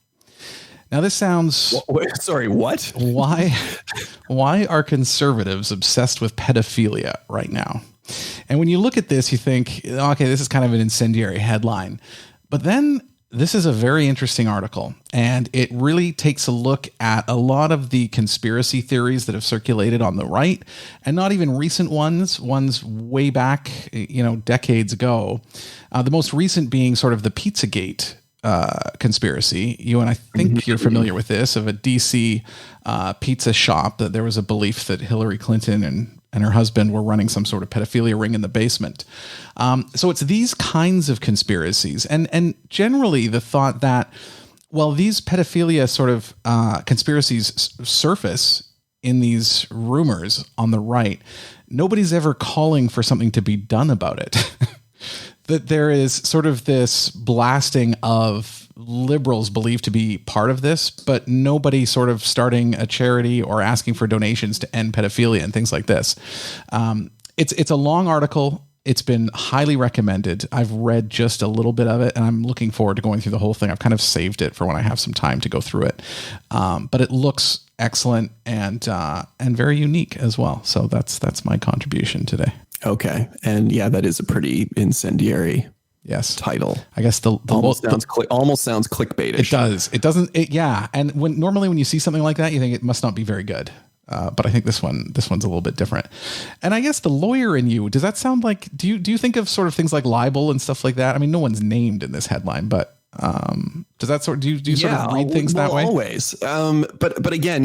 C: Now, this sounds...
D: Sorry, what?
C: Why are conservatives obsessed with pedophilia right now? And when you look at this, you think, okay, this is kind of an incendiary headline. But then this is a very interesting article, and it really takes a look at a lot of the conspiracy theories that have circulated on the right, and not even recent ones way back, decades ago. The most recent being sort of the Pizzagate conspiracy. You and I think you're familiar with this, of a DC pizza shop, that there was a belief that Hillary Clinton and her husband were running some sort of pedophilia ring in the basement. So it's these kinds of conspiracies, and generally the thought that, well, these pedophilia sort of conspiracies surface in these rumors on the right, nobody's ever calling for something to be done about it. That there is sort of this blasting of liberals believed to be part of this, but nobody sort of starting a charity or asking for donations to end pedophilia and things like this. It's a long article. It's been highly recommended. I've read just a little bit of it, and I'm looking forward to going through the whole thing. I've kind of saved it for when I have some time to go through it. But it looks excellent and very unique as well. So that's my contribution today.
D: Okay. And yeah, that is a pretty incendiary title.
C: I guess the
D: almost sounds clickbaitish.
C: It does. It doesn't. Yeah. And normally when you see something like that, you think it must not be very good. But I think this one's a little bit different. And I guess the lawyer in you, does that sound like, do you think of sort of things like libel and stuff like that? I mean, no one's named in this headline, but does that do you sort of read things that way?
D: Always. But again,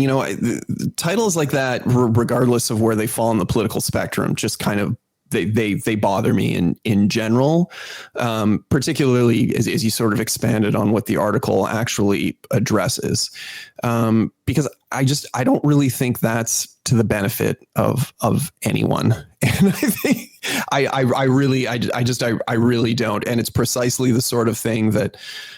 D: titles like that, regardless of where they fall on the political spectrum, just kind of they bother me in general, particularly as you sort of expanded on what the article actually addresses, because I don't really think that's to the benefit of anyone. And I think I really don't. And it's precisely the sort of thing that,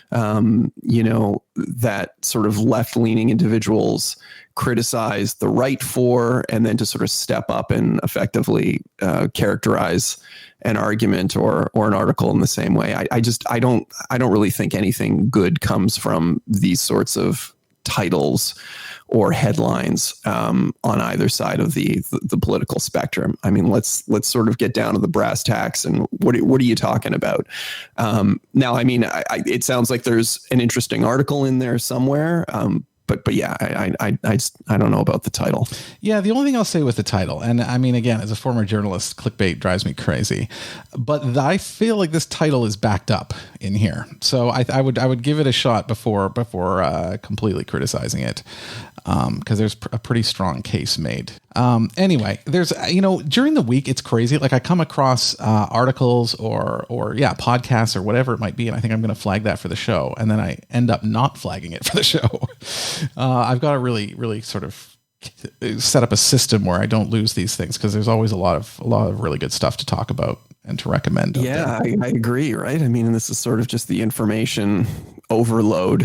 D: that sort of left-leaning individuals criticize the right for, and then to sort of step up and effectively characterize an argument or an article in the same way. I don't really think anything good comes from these sorts of titles or headlines on either side of the political spectrum. I mean, let's sort of get down to the brass tacks and what are you talking about? Now, I mean, it sounds like there's an interesting article in there somewhere. But yeah, I don't know about the title. Yeah, the only thing I'll say with the title, and I mean, again, as a former journalist, clickbait drives me crazy, but I feel like this title is backed up in here. So I would give it a shot before completely criticizing it, because there's a pretty strong case made. Anyway, there's during the week it's crazy. Like I come across articles or podcasts or whatever it might be, and I think I'm going to flag that for the show, and then I end up not flagging it for the show. I've got to really sort of set up a system where I don't lose these things, because there's always a lot of really good stuff to talk about and to recommend. Yeah, I agree. Right. I mean, this is sort of just the information overload.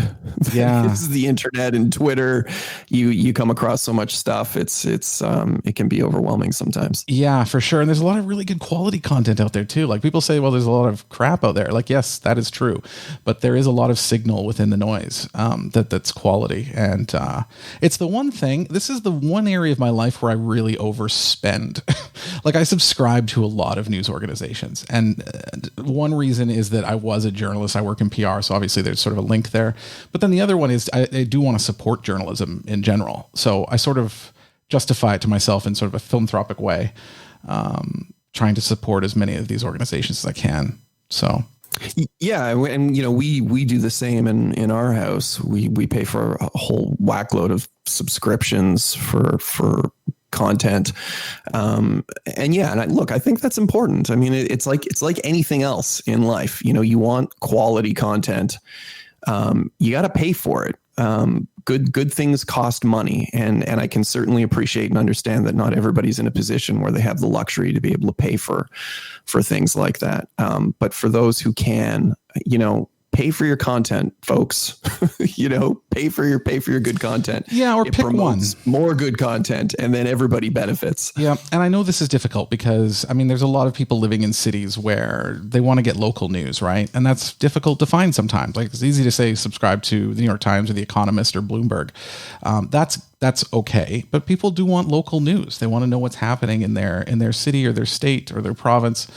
D: Yeah. This is the internet and Twitter. You come across so much stuff. It can be overwhelming sometimes. Yeah, for sure. And there's a lot of really good quality content out there too. Like people say, well, there's a lot of crap out there. Like, yes, that is true, but there is a lot of signal within the noise, that's quality. And, it's the one thing, this is the one area of my life where I really overspend. Like I subscribe to a lot of news organizations. And one reason is that I was a journalist. I work in PR. So obviously there's sort of a link there. But then the other one is I do want to support journalism in general. So I sort of justify it to myself in sort of a philanthropic way, trying to support as many of these organizations as I can. So. Yeah. And, we do the same in our house. We pay for a whole whackload of subscriptions for content. And I think that's important. I mean, it's like anything else in life. You want quality content. You got to pay for it. Good things cost money. And I can certainly appreciate and understand that not everybody's in a position where they have the luxury to be able to pay for things like that. But for those who can, pay for your content, folks. Pay for your good content.
C: Yeah, or pick one.
D: More good content, and then everybody benefits.
C: Yeah, and I know this is difficult because, there's a lot of people living in cities where they want to get local news, right? And that's difficult to find sometimes. Like, it's easy to say subscribe to the New York Times or the Economist or Bloomberg. That's okay, but people do want local news. They want to know what's happening in their city or their state or their province.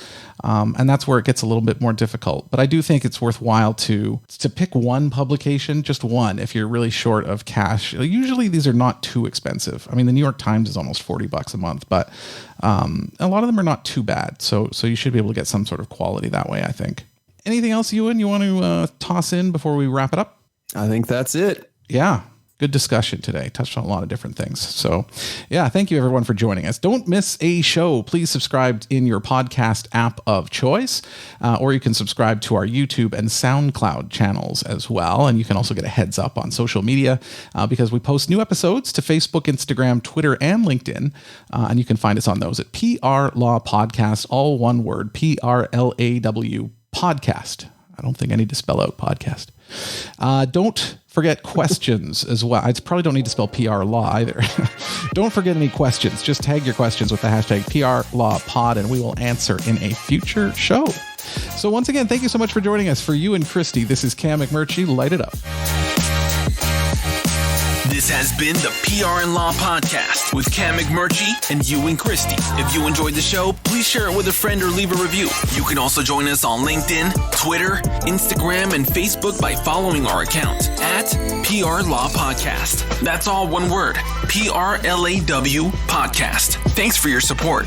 C: And that's where it gets a little bit more difficult. But I do think it's worthwhile to pick one publication, just one, if you're really short of cash. Usually these are not too expensive. The New York Times is almost $40 a month, but a lot of them are not too bad. So you should be able to get some sort of quality that way, I think. Anything else, Ewan, you want to toss in before we wrap it up?
D: I think that's it.
C: Yeah. Good discussion today. Touched on a lot of different things. So yeah, thank you everyone for joining us. Don't miss a show. Please subscribe in your podcast app of choice, or you can subscribe to our YouTube and SoundCloud channels as well. And you can also get a heads up on social media because we post new episodes to Facebook, Instagram, Twitter, and LinkedIn. And you can find us on those at PR Law Podcast, all one word, PRLAW Podcast. I don't think I need to spell out podcast. Don't forget questions as well. I probably don't need to spell PR Law either. Don't forget any questions. Just tag your questions with the hashtag PRLawPod and we will answer in a future show. So once again, thank you so much for joining us. For you and Christy, this is Cam McMurtry. Light it up.
A: This has been the PR and Law Podcast with Cam McMurtry and Ewan Christie. If you enjoyed the show, please share it with a friend or leave a review. You can also join us on LinkedIn, Twitter, Instagram, and Facebook by following our account at PR Law Podcast. That's all one word, PRLAW Podcast. Thanks for your support.